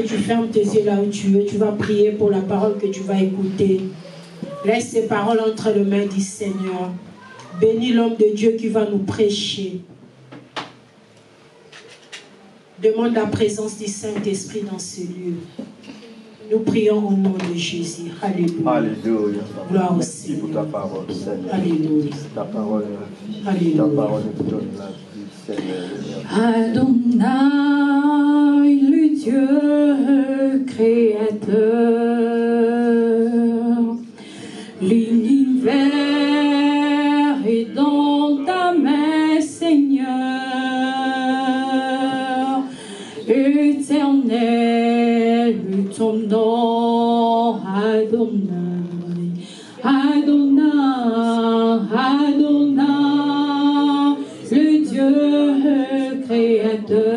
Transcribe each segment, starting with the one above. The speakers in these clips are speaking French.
Tu fermes tes yeux là où tu es, tu vas prier pour la parole que tu vas écouter. Laisse ces paroles entre les mains du Seigneur. Bénis l'homme de Dieu qui va nous prêcher. Demande la présence du Saint-Esprit dans ce lieu. Nous prions au nom de Jésus. Alléluia. Alléluia. Gloire au Merci Seigneur. pour ta parole, Seigneur. Alléluia. Ta parole est vie. Alléluia. Ta parole nous donne la vie, Seigneur. Adonai, le Dieu créateur, l'univers est dans ta main, Seigneur, éternel, ton nom, Adonai, Adonai, Adonai, le Dieu créateur,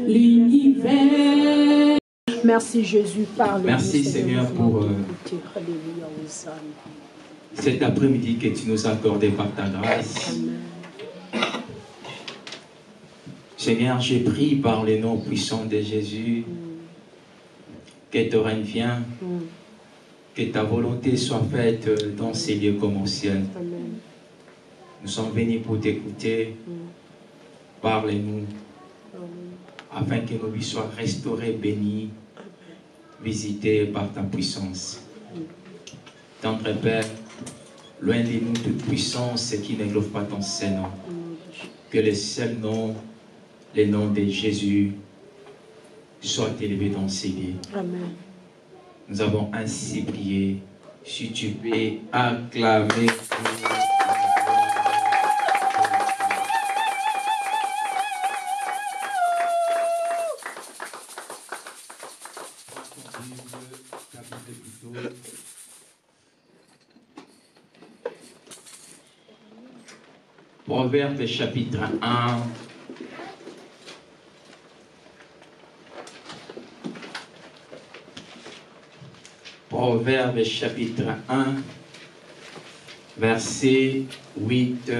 l'univers. Merci Jésus, parle. Merci Seigneur pour cet après-midi que tu nous as accordé par ta grâce. Amen. Seigneur, je prie par le nom puissant de Jésus que ton règne vienne, que ta volonté soit faite dans ces lieux comme au ciel. Amen. Nous sommes venus pour t'écouter. Parle-nous afin que nos vies soient restaurées, bénies, visitées par ta puissance. Tendre Père, loin de nous toute puissance qui n'englobe pas ton Saint-Nom. Que le seul nom, le nom de Jésus, soit élevé dans ces lieux. Amen. Nous avons ainsi prié. Si tu peux acclamer. Proverbe chapitre 1. Proverbe chapitre 1, versets 8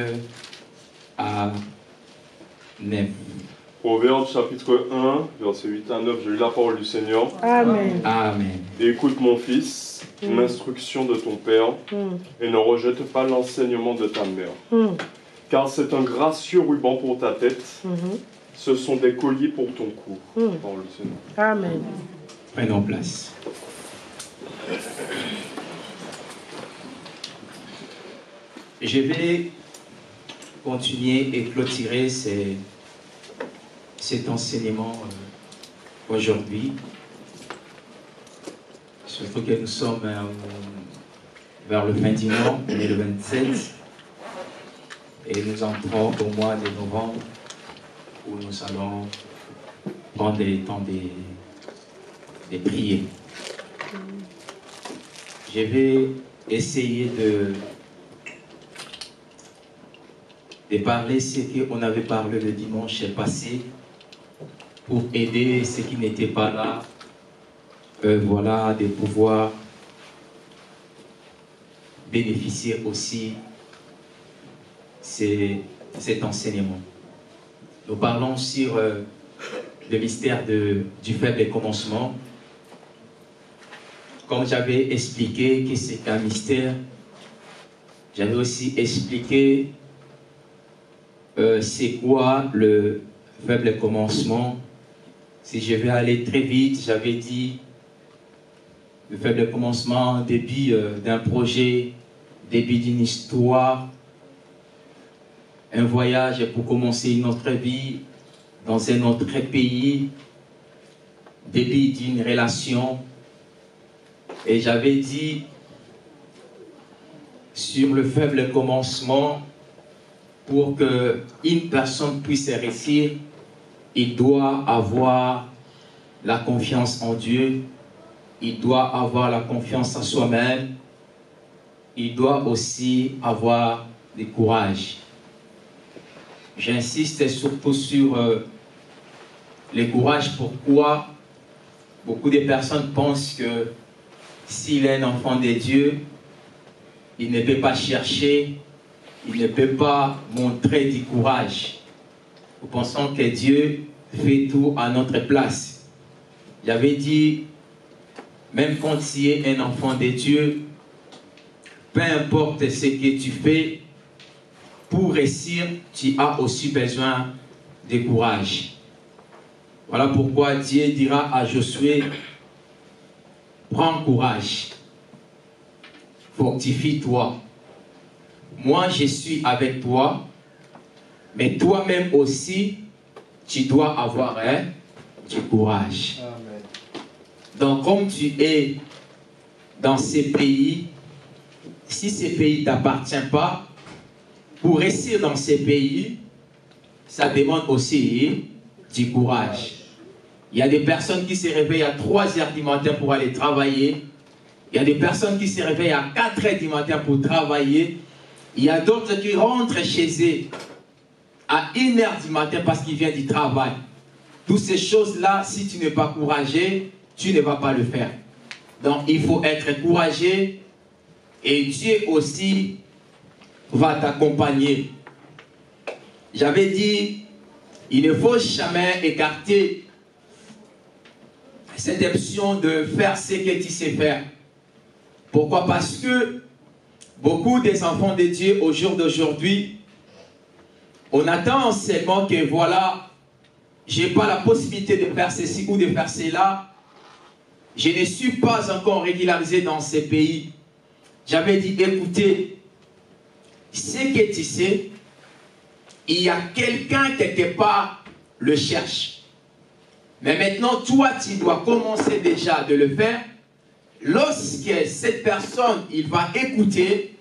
à 9. Proverbe chapitre 1, versets 8 à 9, je lis la parole du Seigneur. Amen. Amen. Et écoute mon fils, l'instruction de ton père, et ne rejette pas l'enseignement de ta mère. Car c'est un gracieux ruban pour ta tête, ce sont des colliers pour ton cou. Parole du Seigneur. Amen. Prenons place. Je vais continuer et clôturer cet enseignement aujourd'hui. Surtout que nous sommes vers le fin du mois, on est le 27, et nous entrons au mois de novembre où nous allons prendre le temps de prier. Je vais essayer de parler ce qu'on avait parlé le dimanche passé pour aider ceux qui n'étaient pas là, voilà, de pouvoir bénéficier aussi cet enseignement. Nous parlons sur le mystère du faible commencement. Comme j'avais expliqué que c'est un mystère, j'avais aussi expliqué c'est quoi le faible commencement. Si je vais aller très vite, j'avais dit le faible commencement, début d'un projet, début d'une histoire, un voyage pour commencer une autre vie dans un autre pays, début d'une relation. Et j'avais dit sur le faible commencement, pour qu'une personne puisse réussir, il doit avoir la confiance en Dieu, il doit avoir la confiance en soi-même, il doit aussi avoir du courage. J'insiste surtout sur le courage. Pourquoi beaucoup de personnes pensent que s'il est un enfant de Dieu, il ne peut pas chercher, il ne peut pas montrer du courage. Nous pensons que Dieu fait tout à notre place. J'avais dit, même quand tu es un enfant de Dieu, peu importe ce que tu fais, pour réussir, tu as aussi besoin de courage. Voilà pourquoi Dieu dira à Josué, prends courage, fortifie-toi. Moi, je suis avec toi, mais toi-même aussi, tu dois avoir du courage. Amen. Donc, comme tu es dans ces pays, si ces pays ne t'appartiennent pas, pour réussir dans ces pays, ça demande aussi du courage. Il y a des personnes qui se réveillent à 3 heures du matin pour aller travailler. Il y a des personnes qui se réveillent à 4 heures du matin pour travailler. Il y a d'autres qui rentrent chez eux à 1 heure du matin parce qu'ils viennent du travail. Toutes ces choses-là, si tu n'es pas courageux, tu ne vas pas le faire. Donc, il faut être courageux et Dieu aussi va t'accompagner. J'avais dit, il ne faut jamais écarter cette option de faire ce que tu sais faire. Pourquoi? Parce que beaucoup des enfants de Dieu au jour d'aujourd'hui, on attend seulement que voilà, je n'ai pas la possibilité de faire ceci ou de faire cela. Je ne suis pas encore régularisé dans ces pays. J'avais dit, écoutez, ce que tu sais, il y a quelqu'un quelque part le cherche. Mais maintenant, toi, tu dois commencer déjà de le faire. Lorsque cette personne, il va écouter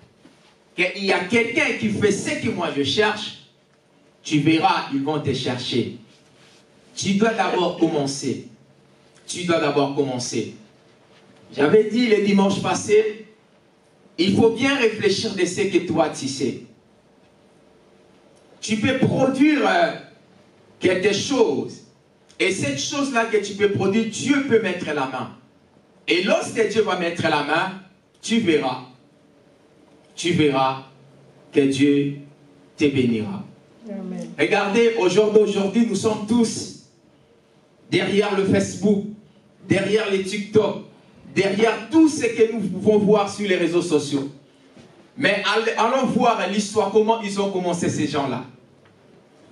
qu'il y a quelqu'un qui fait ce que moi je cherche, tu verras, ils vont te chercher. Tu dois d'abord commencer. Tu dois d'abord commencer. J'avais dit le dimanche passé, il faut bien réfléchir de ce que toi tu sais. Tu peux produire quelque chose. Et cette chose-là que tu peux produire, Dieu peut mettre la main. Et lorsque Dieu va mettre la main, tu verras que Dieu te bénira. Amen. Regardez, aujourd'hui, nous sommes tous derrière le Facebook, derrière les TikTok, derrière tout ce que nous pouvons voir sur les réseaux sociaux. Mais allons voir l'histoire, comment ils ont commencé ces gens-là.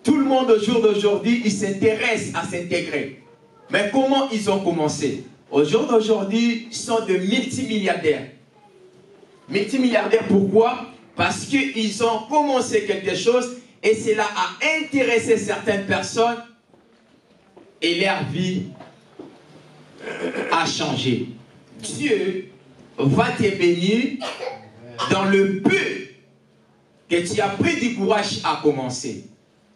Tout le monde au jour d'aujourd'hui, il s'intéresse à s'intégrer. Mais comment ils ont commencé? Au jour d'aujourd'hui, ils sont de multimilliardaires. Multimilliardaires, pourquoi? Parce qu'ils ont commencé quelque chose et cela a intéressé certaines personnes et leur vie a changé. Dieu va te bénir dans le but que tu as pris du courage à commencer.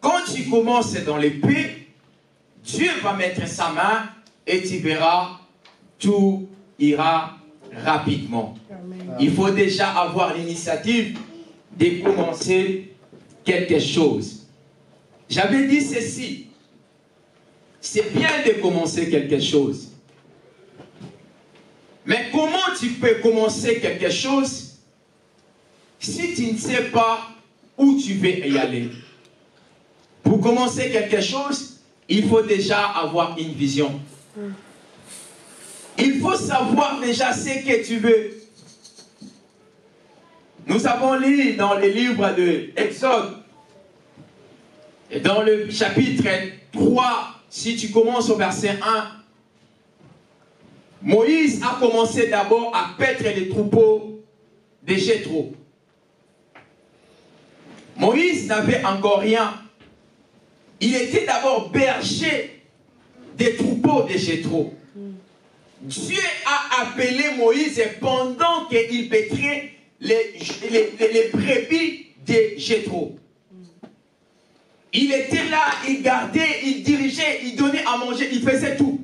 Quand tu commences dans le but, Dieu va mettre sa main et tu verras, tout ira rapidement. Amen. Il faut déjà avoir l'initiative de commencer quelque chose. J'avais dit ceci. C'est bien de commencer quelque chose. Mais comment tu peux commencer quelque chose si tu ne sais pas où tu veux y aller? Pour commencer quelque chose, il faut déjà avoir une vision. Il faut savoir déjà ce que tu veux. Nous avons lu dans le livre de Exode, et dans le chapitre 3, si tu commences au verset 1, Moïse a commencé d'abord à paître les troupeaux de Jéthro. Moïse n'avait encore rien. Il était d'abord berger des troupeaux de Jéthro. Dieu a appelé Moïse pendant qu'il paîtrait les brebis de Jéthro. Il était là, il gardait, il dirigeait, il donnait à manger, il faisait tout.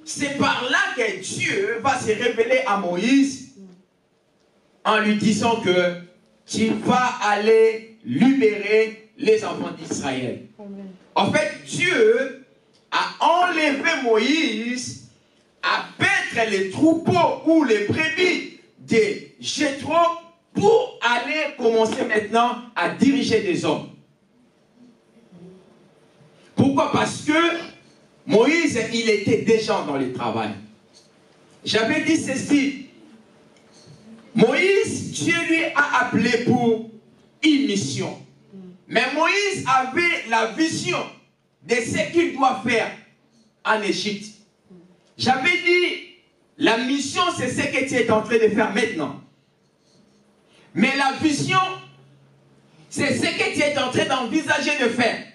C'est par là que Dieu va se révéler à Moïse en lui disant que tu vas aller libérer les enfants d'Israël. En fait, Dieu a enlevé Moïse à paître les troupeaux ou les brebis de Jéthro pour aller commencer maintenant à diriger des hommes. Pour Pourquoi? Parce que Moïse, il était déjà dans le travail. J'avais dit ceci. Moïse, Dieu lui a appelé pour une mission. Mais Moïse avait la vision de ce qu'il doit faire en Égypte. J'avais dit, la mission, c'est ce que tu es en train de faire maintenant. Mais la vision, c'est ce que tu es en train d'envisager de faire.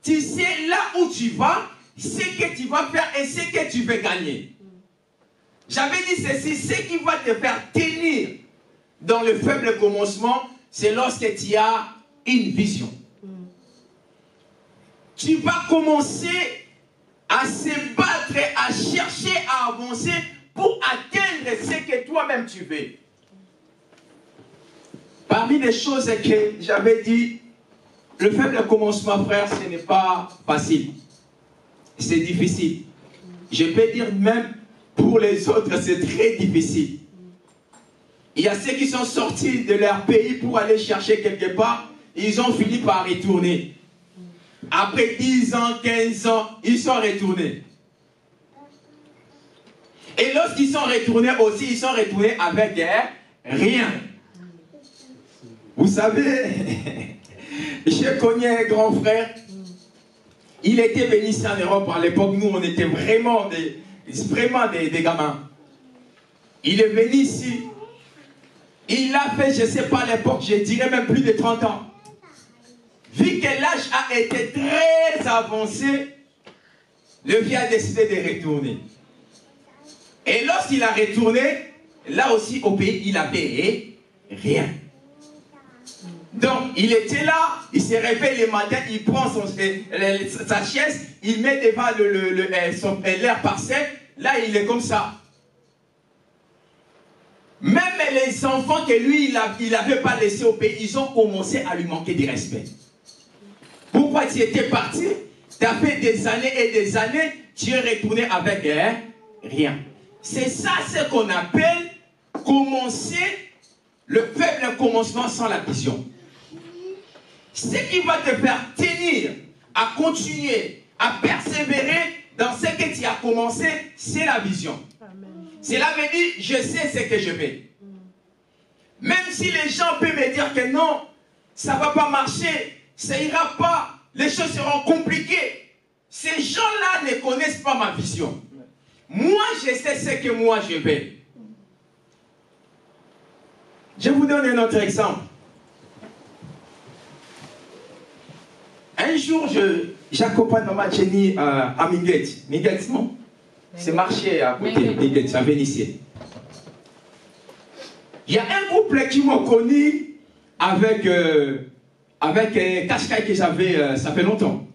Tu sais là où tu vas, ce que tu vas faire et ce que tu veux gagner. J'avais dit ceci, ce qui va te faire tenir dans le faible commencement, c'est lorsque tu as une vision. Tu vas commencer à se battre, à chercher à avancer pour atteindre ce que toi-même tu veux. Parmi les choses que j'avais dit, le faible commencement, frère, ce n'est pas facile. C'est difficile. Je peux dire même pour les autres, c'est très difficile. Il y a ceux qui sont sortis de leur pays pour aller chercher quelque part. Ils ont fini par retourner. Après 10 ans, 15 ans, ils sont retournés. Et lorsqu'ils sont retournés aussi, ils sont retournés avec rien. Vous savez, j'ai connu un grand frère. Il était venu ici en Europe à l'époque. Nous, on était vraiment des gamins. Il est venu ici. Il a fait, je ne sais pas à l'époque, je dirais même plus de 30 ans. Vu que l'âge a été très avancé, le vieux a décidé de retourner. Et lorsqu'il a retourné, là aussi au pays, il n'avait rien. Donc, il était là, il se réveille le matin, il prend sa chaise, il met devant l'air parcelle, là il est comme ça. Même les enfants que lui, il n'avait pas laissés au pays, ils ont commencé à lui manquer de respect. Pourquoi tu étais parti? Tu as fait des années et des années, tu es retourné avec rien. C'est ça ce qu'on appelle commencer le faible commencement sans la vision. Ce qui va te faire tenir, à continuer, à persévérer dans ce que tu as commencé, c'est la vision. Cela veut dire, je sais ce que je vais. Même si les gens peuvent me dire que non, ça ne va pas marcher, ça n'ira pas, les choses seront compliquées. Ces gens-là ne connaissent pas ma vision. Moi, je sais ce que moi je vais. Je vous donne un autre exemple. Un jour, j'accompagne maman Jenny à Minguet. Minguet, non? C'est marché à côté de Minguet, à Vénitieux. Il y a un couple qui m'a connu avec Kashkai que j'avais, ça fait longtemps.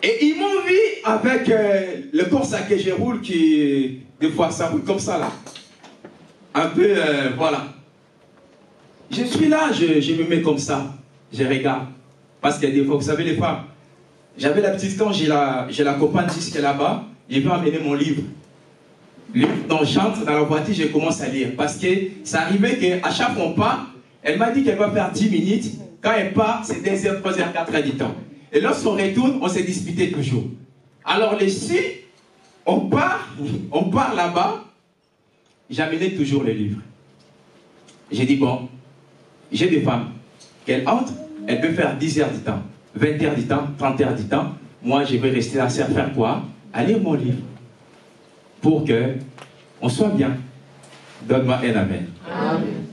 Et ils m'ont vu avec le Corsa que je roule qui, des fois, ça roule comme ça là. Un peu, voilà. Je suis là, je me mets comme ça. Je regarde. Parce que des fois, vous savez, les femmes, j'avais la petite quand je l'accompagne jusqu'à là-bas, je vais amener mon livre. Donc, j'entre dans la voiture, je commence à lire. Parce que ça arrivait qu'à chaque fois qu'on part, elle m'a dit qu'elle va faire 10 minutes. Quand elle part, c'est 2h, 3h, 4h du temps. Et lorsqu'on retourne, on s'est disputé toujours. Alors, les filles, on part là-bas, j'amenais toujours le livre. J'ai dit, bon, j'ai des femmes. Qu'elle entre, elle peut faire 10 heures du temps, 20 heures du temps, 30 heures du temps. Moi, je vais rester là, faire quoi? À lire mon livre. Pour que on soit bien. Donne-moi un amen. Amen.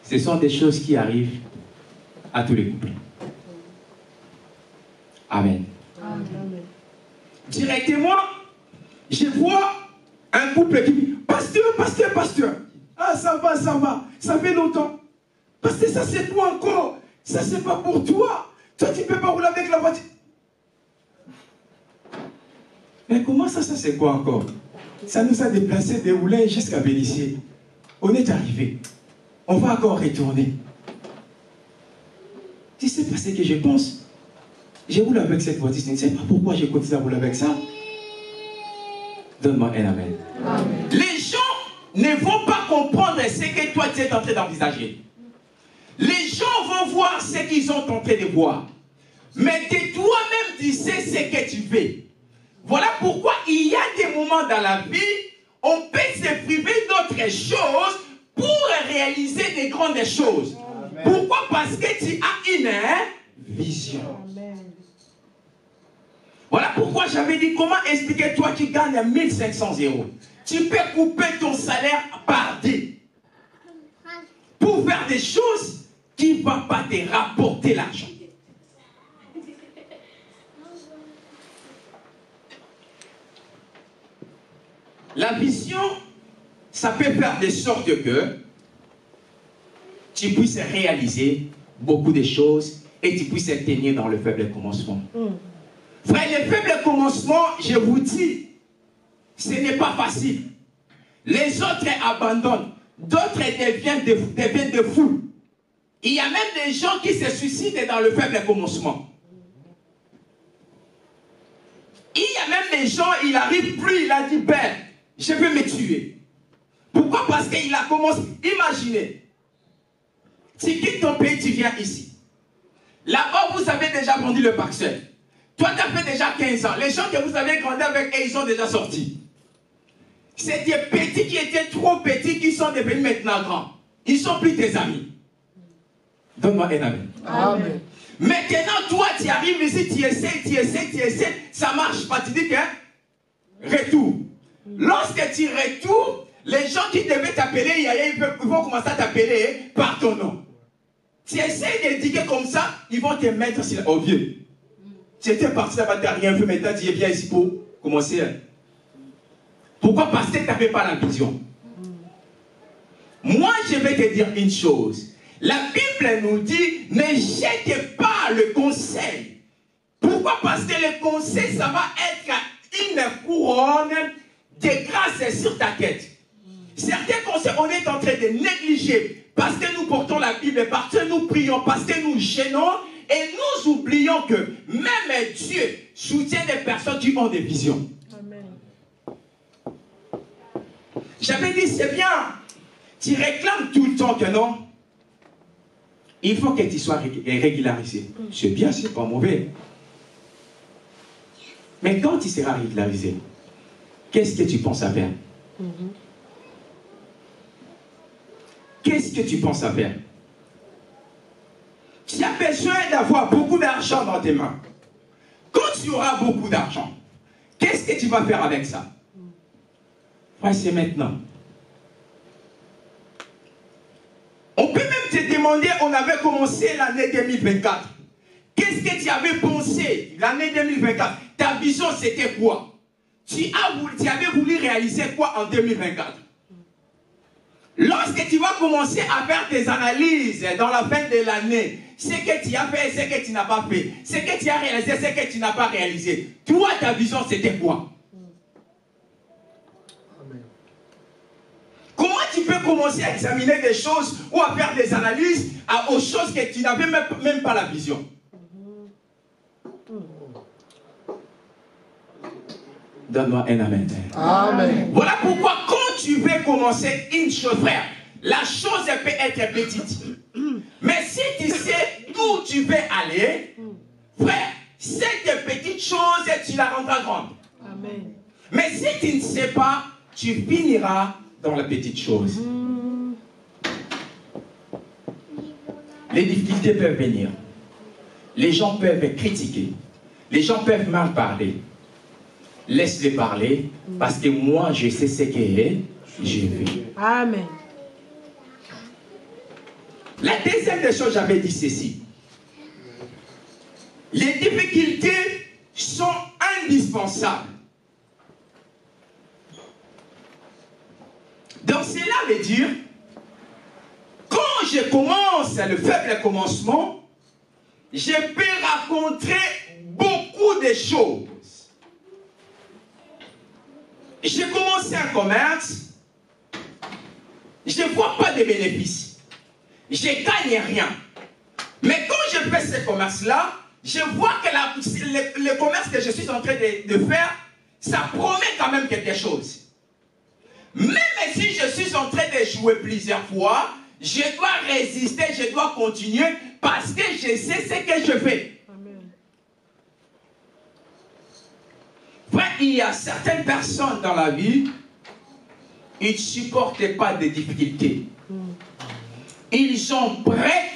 Ce sont des choses qui arrivent à tous les couples. Amen. Amen. Directement, je vois un couple qui dit, pasteur. Ah, ça va, ça fait longtemps. Parce que ça c'est toi encore. Ça c'est pas pour toi. Toi tu peux pas rouler avec la voiture. Mais comment ça c'est quoi encore? Ça nous a déplacés de Oulin jusqu'à Vénitieux. On est arrivé. On va encore retourner. Tu sais pas ce que je pense? Je roule avec cette voiture. Je ne sais pas pourquoi je continue à rouler avec ça. Donne-moi un amen. Amen. Les gens ne vont pas comprendre ce que toi tu es en train d'envisager. Les gens vont voir ce qu'ils sont en train de voir. Mais que toi-même, tu sais ce que tu fais. Voilà pourquoi il y a des moments dans la vie, on peut se priver d'autres choses pour réaliser des grandes choses. Amen. Pourquoi? Parce que tu as une vision. Amen. Voilà pourquoi j'avais dit, comment expliquer toi qui gagnes 1500 €. Tu peux couper ton salaire par 10 pour faire des choses qui ne vont pas te rapporter l'argent. La vision, ça peut faire de sorte que tu puisses réaliser beaucoup de choses et tu puisses tenir dans le faible commencement. Frère, le faible commencement, je vous dis, ce n'est pas facile. Les autres abandonnent, d'autres deviennent de fous. Il y a même des gens qui se suicident dans le faible commencement. Il y a même des gens, il n'arrive plus, il a dit, ben, je vais me tuer. Pourquoi? Parce qu'il a commencé. Imaginez, tu quittes ton pays, tu viens ici. Là-bas, vous avez déjà vendu le parcelle. Toi, tu as fait déjà 15 ans. Les gens que vous avez grandi avec, ils sont déjà sortis. C'est des petits qui étaient trop petits qui sont devenus maintenant grands. Ils ne sont plus tes amis. Donne-moi un amen. Amen. Maintenant, toi, tu arrives ici, tu essaies, ça ne marche pas. Tu dis que retour. Lorsque tu retournes, les gens qui devaient t'appeler, ils vont commencer à t'appeler par ton nom. Tu essaies de dire comme ça, ils vont te mettre sur le vieux. Tu étais parti là-bas, tu n'as rien fait, maintenant tu viens ici pour commencer. Pourquoi? Parce que tu n'avais pas la vision. Moi, je vais te dire une chose. La Bible nous dit, ne jette pas le conseil. Pourquoi? Parce que le conseil, ça va être une couronne de grâce sur ta tête. Certains conseils, on est en train de négliger parce que nous portons la Bible, parce que nous prions, parce que nous gênons et nous oublions que même Dieu soutient des personnes qui ont des visions. Amen. J'avais dit, c'est bien, tu réclames tout le temps que non. Il faut que tu sois régularisé. C'est bien, c'est pas mauvais. Mais quand tu seras régularisé, qu'est-ce que tu penses à faire? Qu'est-ce que tu penses à faire? Tu as besoin d'avoir beaucoup d'argent dans tes mains. Quand tu auras beaucoup d'argent, qu'est-ce que tu vas faire avec ça? Ouais, c'est maintenant. On peut même te demander, on avait commencé l'année 2024. Qu'est-ce que tu avais pensé l'année 2024? Ta vision, c'était quoi? Tu avais voulu réaliser quoi en 2024? Lorsque tu vas commencer à faire des analyses dans la fin de l'année, ce que tu as fait, ce que tu n'as pas fait, ce que tu as réalisé, ce que tu n'as pas réalisé, toi, ta vision, c'était quoi? Amen. Comment tu peux commencer à examiner des choses ou à faire des analyses aux choses que tu n'avais même pas la vision? Donne-moi un amen. Amen. Voilà pourquoi quand tu veux commencer une chose, frère, la chose elle peut être petite. Mais si tu sais où tu veux aller, frère, cette petite chose, tu la rendras grande. Amen. Mais si tu ne sais pas, tu finiras dans la petite chose. Les difficultés peuvent venir. Les gens peuvent critiquer. Les gens peuvent mal parler. Laisse-les parler, parce que moi, je sais ce que j'ai vu. Amen. La deuxième des choses, j'avais dit ceci. Les difficultés sont indispensables. Donc cela veut dire, quand je commence le faible commencement, je peux rencontrer beaucoup de choses. J'ai commencé un commerce, je ne vois pas de bénéfices, je ne gagne rien. Mais quand je fais ce commerce-là, je vois que le commerce que je suis en train de faire, ça promet quand même quelque chose. Même si je suis en train de jouer plusieurs fois, je dois résister, je dois continuer parce que je sais ce que je fais. Amen. Frère, il y a certaines personnes dans la vie, ils ne supportent pas des difficultés. Ils sont prêts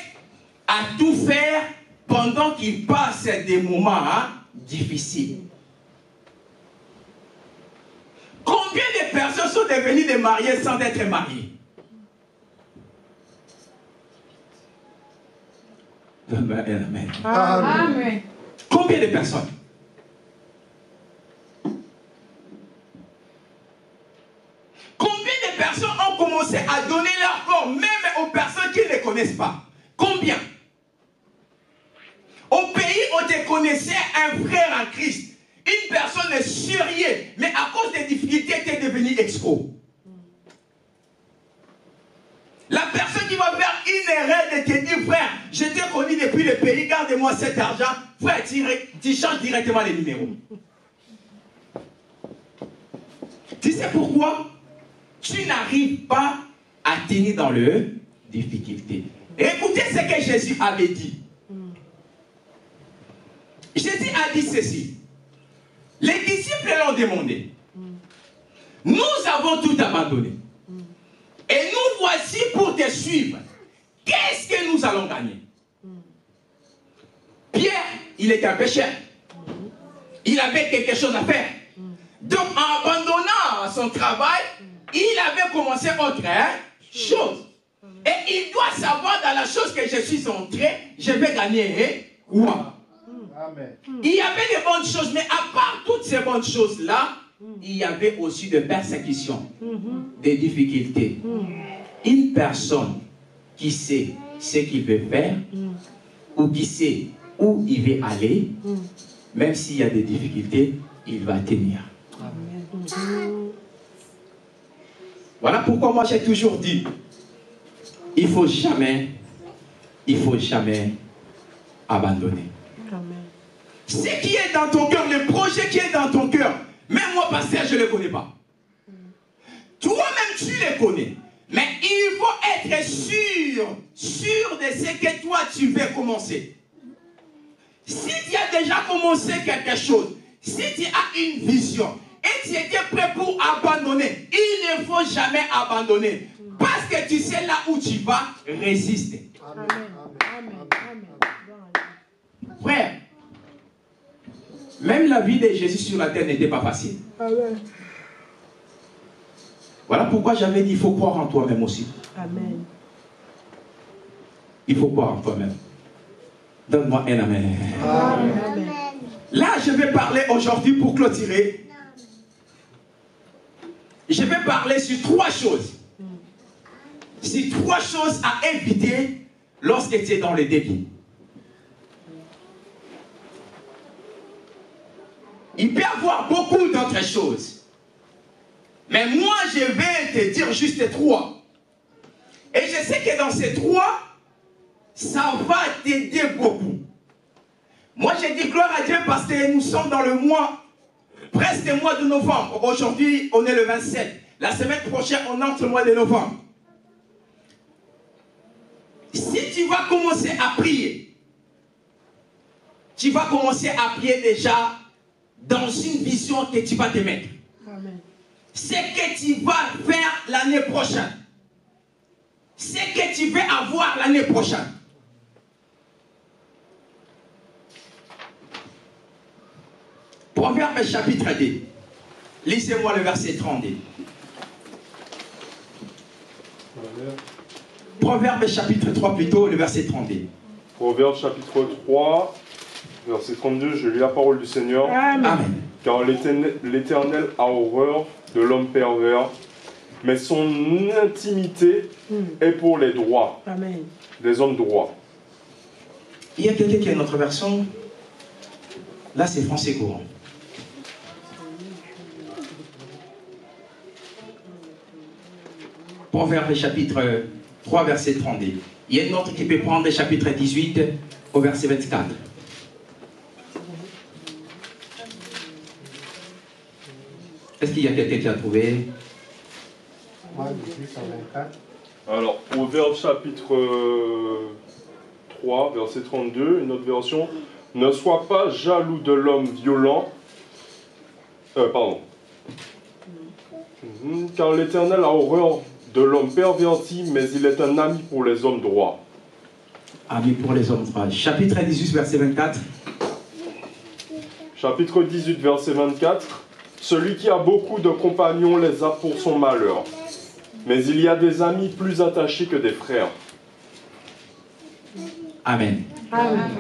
à tout faire pendant qu'ils passent des moments difficiles. Combien de personnes sont devenues des mariés sans être mariées? Amen. Amen. Combien de personnes? Combien de personnes ont commencé à donner leur corps, même aux personnes qui ne les connaissent pas? Combien? Au pays où tu connaissais un frère en Christ, une personne sérieuse, mais à cause des difficultés, tu es devenu expo. La personne qui va faire une erreur de te dire, frère, je t'ai connu depuis le pays, garde-moi cet argent. Frère, tu changes directement les numéros. Tu sais pourquoi? Tu n'arrives pas à tenir dans le difficulté. Écoutez ce que Jésus avait dit. Jésus a dit ceci. Les disciples l'ont demandé. Nous avons tout abandonné. Et nous voici pour te suivre. Qu'est-ce que nous allons gagner? Pierre, il était un pécheur. Il avait quelque chose à faire. Donc, en abandonnant son travail, il avait commencé autre chose. Et il doit savoir dans la chose que je suis entré, je vais gagner quoi? Amen. Il y avait de bonnes choses, mais à part toutes ces bonnes choses-là, il y avait aussi des persécutions, des difficultés. Une personne qui sait ce qu'il veut faire, ou qui sait où il veut aller, même s'il y a des difficultés, il va tenir. Voilà pourquoi moi j'ai toujours dit, il ne faut jamais abandonner. Ce qui est dans ton cœur, le projet qui est dans ton cœur, même moi, pasteur, je ne le connais pas. Toi-même, tu le connais. Mais il faut être sûr de ce que toi, tu veux commencer. Si tu as déjà commencé quelque chose, si tu as une vision, et tu étais prêt pour abandonner, il ne faut jamais abandonner. Parce que tu sais là où tu vas résister. Amen. Amen. Frère, même la vie de Jésus sur la terre n'était pas facile. Amen. Voilà pourquoi j'avais dit, il faut croire en toi-même aussi. Amen. Il faut croire en toi-même. Donne-moi un amen. Amen. Là, je vais parler aujourd'hui pour clôturer. Je vais parler sur 3 choses. Sur 3 choses à éviter lorsque tu es dans le débit. Il peut y avoir beaucoup d'autres choses. Mais moi, je vais te dire juste 3. Et je sais que dans ces 3, ça va t'aider beaucoup. Moi, je dis gloire à Dieu parce que nous sommes dans le mois, presque le mois de novembre. Aujourd'hui, on est le 27. La semaine prochaine, on entre le mois de novembre. Si tu vas commencer à prier, tu vas commencer à prier déjà dans une vision que tu vas te mettre. Amen. Ce que tu vas faire l'année prochaine. Ce que tu veux avoir l'année prochaine. Proverbe chapitre 2. Lisez-moi le verset 32. Proverbe chapitre 3 plutôt, le verset 32. Proverbe chapitre 3, verset 32, je lis la parole du Seigneur. Amen. Car l'Éternel a horreur de l'homme pervers, mais son intimité est pour les droits, Amen. des hommes droits. Il y a quelqu'un qui a une autre version. Là, c'est français courant. Proverbe chapitre 3, verset 32. Il y a une autre qui peut prendre chapitre 18 au verset 24. Est-ce qu'il y a quelqu'un qui a trouvé? Alors, Proverbe chapitre 3, verset 32, une autre version. Ne sois pas jaloux de l'homme violent, Pardon. Car l'Éternel a horreur de l'homme perverti, mais il est un ami pour les hommes droits. Ami pour les hommes droits. Chapitre 18, verset 24. Chapitre 18, verset 24. Celui qui a beaucoup de compagnons les a pour son malheur, mais il y a des amis plus attachés que des frères. Amen. Amen.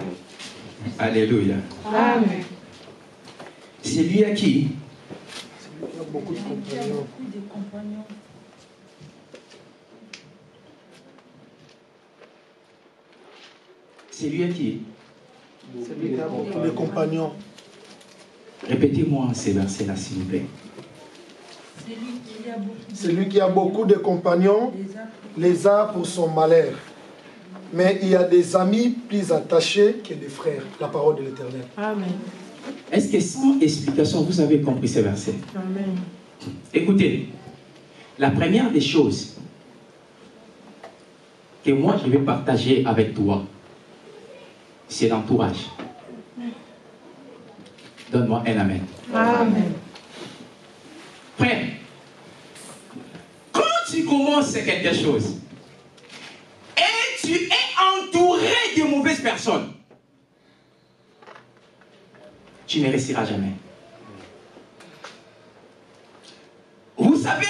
Alléluia. Amen. C'est lui à qui? Il y a beaucoup de compagnons. C'est lui à qui? Celui qui a beaucoup de compagnons. Répétez-moi ces versets-là, s'il vous plaît. Celui qui a beaucoup de compagnons les a pour son malheur. Mais il y a des amis plus attachés que des frères. La parole de l'Éternel. Amen. Est-ce que sans explication, vous avez compris ces versets? Amen. Écoutez, la première des choses que moi je vais partager avec toi, c'est l'entourage. Donne-moi un amen. Amen. Frère, quand tu commences quelque chose et tu es entouré de mauvaises personnes, tu ne réussiras jamais. Vous savez,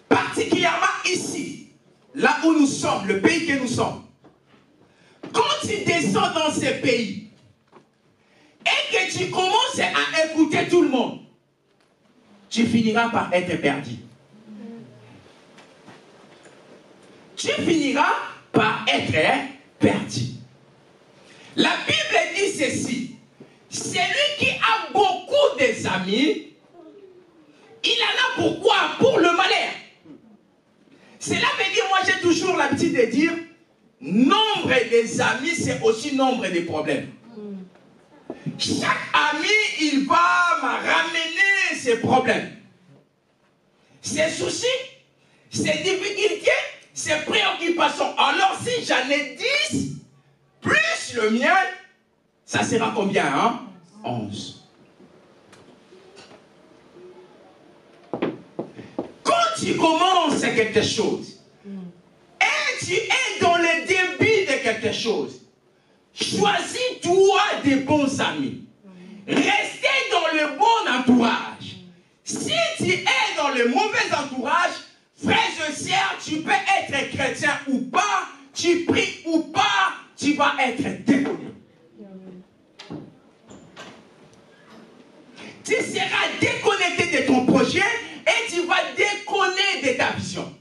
particulièrement ici, là où nous sommes, le pays que nous sommes, quand tu descends dans ces pays et que tu commences à écouter tout le monde, tu finiras par être perdu. Tu finiras par être perdu. La Bible dit ceci: celui qui a beaucoup d'amis, il en a pourquoi? Pour le malheur. Cela veut dire, moi j'ai toujours l'habitude de dire, nombre des amis, c'est aussi nombre des problèmes. Chaque ami, il va me ramener ses problèmes, ses soucis, ses difficultés, ses préoccupations. Alors si j'en ai 10, plus le mien, ça sera combien, hein? 11. Quand tu commences quelque chose, et tu es dans le début de quelque chose, choisis-toi des bons amis. Restez dans le bon entourage. Si tu es dans le mauvais entourage, frères et sœurs, tu peux être chrétien ou pas, tu pries ou pas, tu vas être déconné. Tu seras déconnecté de ton projet et tu vas déconner de ta vision.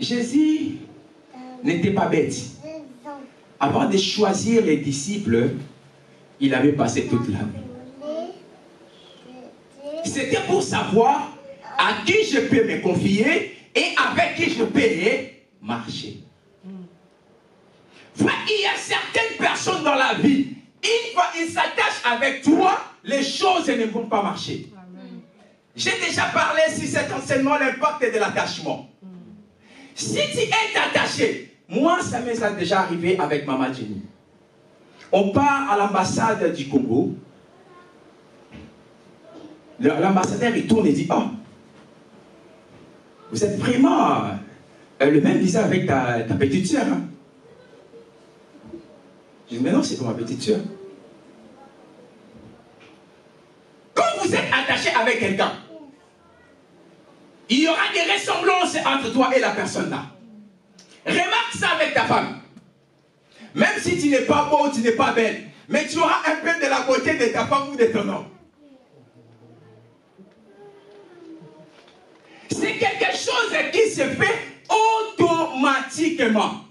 Jésus n'était pas bête. Avant de choisir les disciples, il avait passé toute la vie. C'était pour savoir à qui je peux me confier et avec qui je peux marcher. Frère, il y a certaines personnes dans la vie, une fois qu'ils s'attachent avec toi, les choses ne vont pas marcher. J'ai déjà parlé sur cet enseignement, l'impact de l'attachement. Si tu es attaché, moi ça m'est déjà arrivé avec Maman Jenny. On part à l'ambassade du Congo. L'ambassadeur il tourne et dit: oh, vous êtes vraiment le même visage avec ta petite soeur. Hein? Je dis: mais non, c'est pour ma petite soeur. Quand vous êtes attaché avec quelqu'un, il y aura des ressemblances entre toi et la personne là. Remarque ça avec ta femme. Même si tu n'es pas beau, tu n'es pas belle, mais tu auras un peu de la beauté de ta femme ou de ton homme. C'est quelque chose qui se fait automatiquement.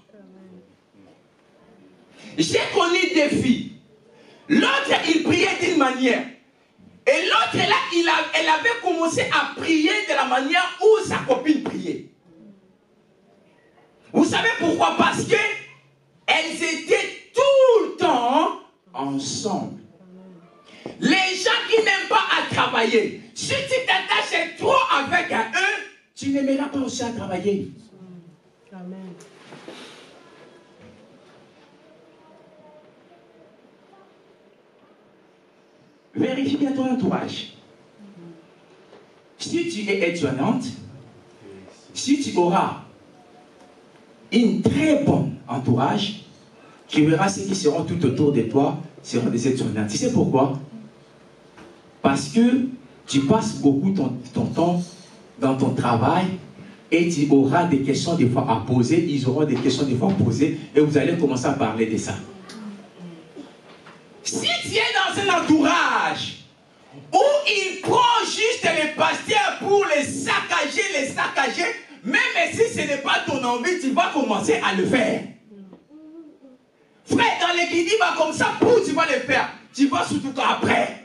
J'ai connu des filles. L'autre, il priait d'une manière. Et l'autre, là, elle avait commencé à prier de la manière où sa copine priait. Vous savez pourquoi? Parce que elles étaient tout le temps ensemble. Les gens qui n'aiment pas à travailler, si tu t'attaches trop avec eux, tu n'aimeras pas aussi à travailler. Amen. Vérifie bien ton entourage. Si tu es étudiante, si tu auras une très bonne entourage, tu verras ceux qui seront tout autour de toi seront des étudiants. Tu sais pourquoi? Parce que tu passes beaucoup ton temps dans ton travail et tu auras des questions des fois à poser, ils auront des questions des fois à poser et vous allez commencer à parler de ça. Si tu es dans un entourage où il prend juste les pasteurs pour les saccager, même si ce n'est pas ton envie, tu vas commencer à le faire. Frère, dans l'église, comme ça, tu vas le faire. Tu vas surtout après.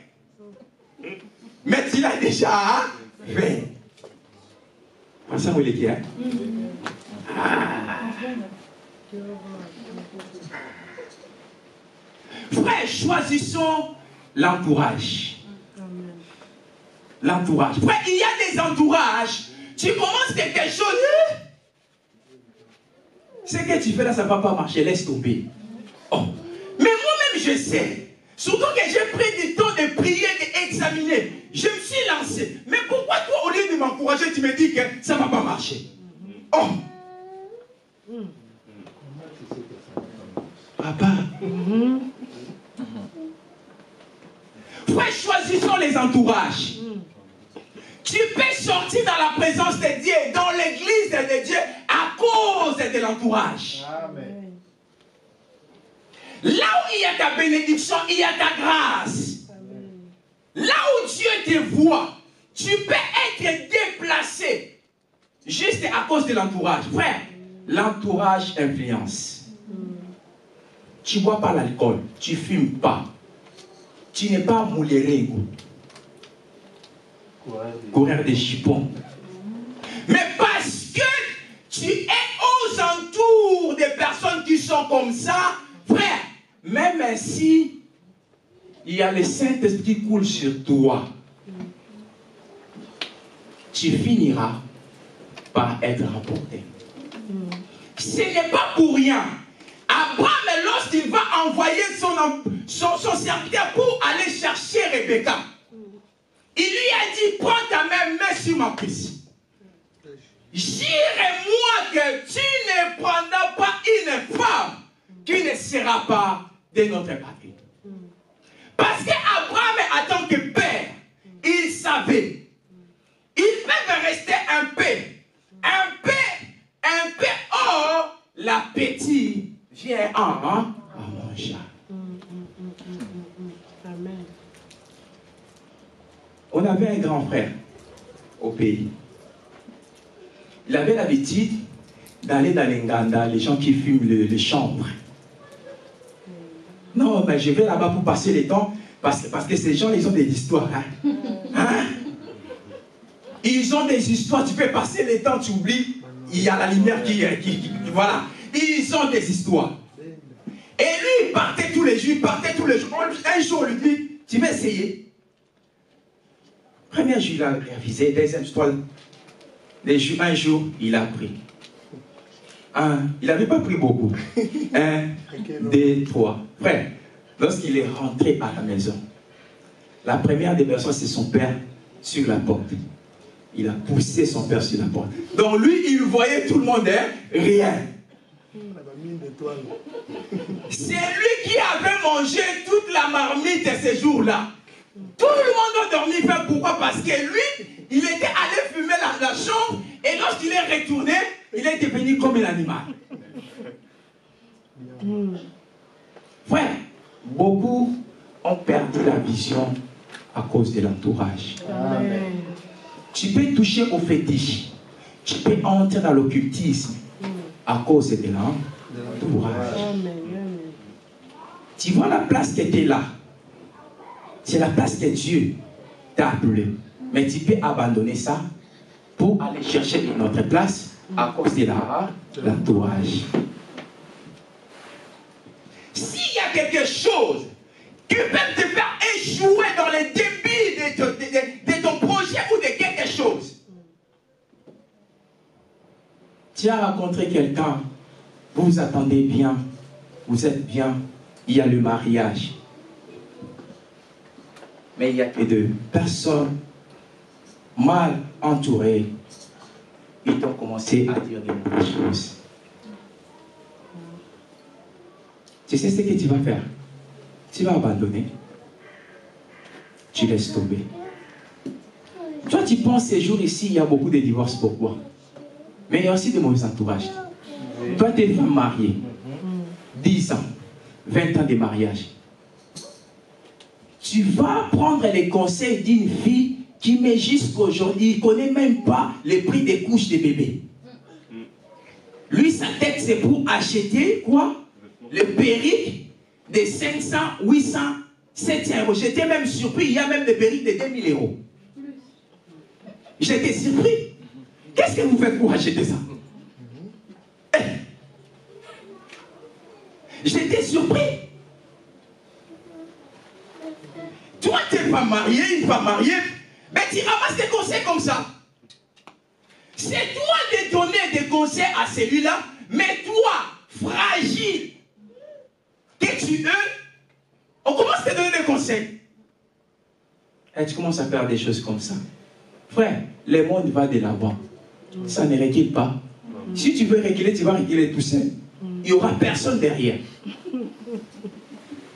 Mais tu l'as déjà fait. Ça, vous l'équipe, hein? Frère, choisissons l'entourage. L'entourage. Frère, il y a des entourages. Tu commences quelque chose. Ce que tu fais là, ça ne va pas marcher. Laisse tomber. Oh. Mais moi-même, je sais. Surtout que j'ai pris du temps de prier, d'examiner. Je me suis lancé. Mais pourquoi toi, au lieu de m'encourager, tu me dis que ça ne va pas marcher? Oh! Papa. Frère, choisissons les entourages. Tu peux sortir dans la présence de Dieu, dans l'église de Dieu, à cause de l'entourage. Amen. Là où il y a ta bénédiction, il y a ta grâce. Amen. Là où Dieu te voit, tu peux être déplacé juste à cause de l'entourage. Frère, l'entourage influence. Tu ne bois pas l'alcool, tu ne fumes pas, tu n'es pas moulerego, courir des chipons. Mais parce que tu es aux alentours des personnes qui sont comme ça, frère, même si il y a le Saint-Esprit qui coule sur toi, tu finiras par être rapporté. Ce n'est pas pour rien. Abraham, lorsqu'il va envoyer son serviteur pour aller chercher Rebecca, il lui a dit, prends ta main, mets sur ma cuisse. Jure-moi que tu ne prendras pas une femme qui ne sera pas de notre patrie. Parce qu'Abraham, en tant que père, il savait, ils peuvent rester un peu, or, l'appétit vient en manger. Amen. On avait un grand frère au pays. Il avait l'habitude d'aller dans les Nganda, les gens qui fument le chanvre. Non, mais je vais là-bas pour passer le temps, parce que ces gens, ils ont des histoires. Hein? Ils ont des histoires, tu peux passer le temps, tu oublies, il y a la lumière qui voilà. Ils ont des histoires. Et lui, il partait tous les jours, Un jour, on lui dit, tu vas essayer. Premier jour, il a révisé, deuxième jour, un jour, il a pris. Il n'avait pas pris beaucoup. 1, 2, 3. Frère, lorsqu'il est rentré à la maison, la première des personnes, c'est son père sur la porte. Il a poussé son père sur la porte. Donc lui, il voyait tout le monde, rien. C'est lui qui avait mangé toute la marmite ces jours-là. Tout le monde a dormi. Pourquoi? Parce que lui, il était allé fumer la chambre et lorsqu'il est retourné, il est devenu comme un animal. Frère, beaucoup ont perdu la vision à cause de l'entourage. Tu peux toucher au fétiche. Tu peux entrer dans l'occultisme à cause de l'entourage. Tu vois la place qui était là. C'est la place que Dieu t'a appelée. Mais tu peux abandonner ça pour aller chercher une autre place à cause de l'entourage. S'il y a quelque chose qui peut te faire échouer dans les débits de ton projet ou de quelque chose, tu as rencontré quelqu'un, vous vous attendez bien, vous êtes bien, il y a le mariage. Mais il y a que de personnes mal entourées. Ils ont commencé à dire des mauvaises choses. Tu sais ce que tu vas faire? Tu vas abandonner. Tu laisses tomber. Toi, tu penses ces jours ici, il y a beaucoup de divorces. Pourquoi? Mais il y a aussi de mauvais entourages. Toi, tu es femme mariée. 10 ans, 20 ans de mariage. Tu vas prendre les conseils d'une fille qui met jusqu'aujourd'hui, il ne connaît même pas le prix des couches des bébés. Lui, sa tête, c'est pour acheter quoi? Le perruque de 500, 800, 700 euros. J'étais même surpris, il y a même des perruques de 2000 euros. J'étais surpris. Qu'est-ce que vous faites pour acheter ça? J'étais surpris. Toi, tu n'es pas marié, une femme mariée, mais tu ramasses des conseils comme ça. C'est toi de donner des conseils à celui-là, mais toi, fragile, que tu es, on commence à te donner des conseils. Et tu commences à faire des choses comme ça. Frère, le monde va de l'avant. Ça ne recule pas. Si tu veux reculer, tu vas reculer tout seul. Il n'y aura personne derrière.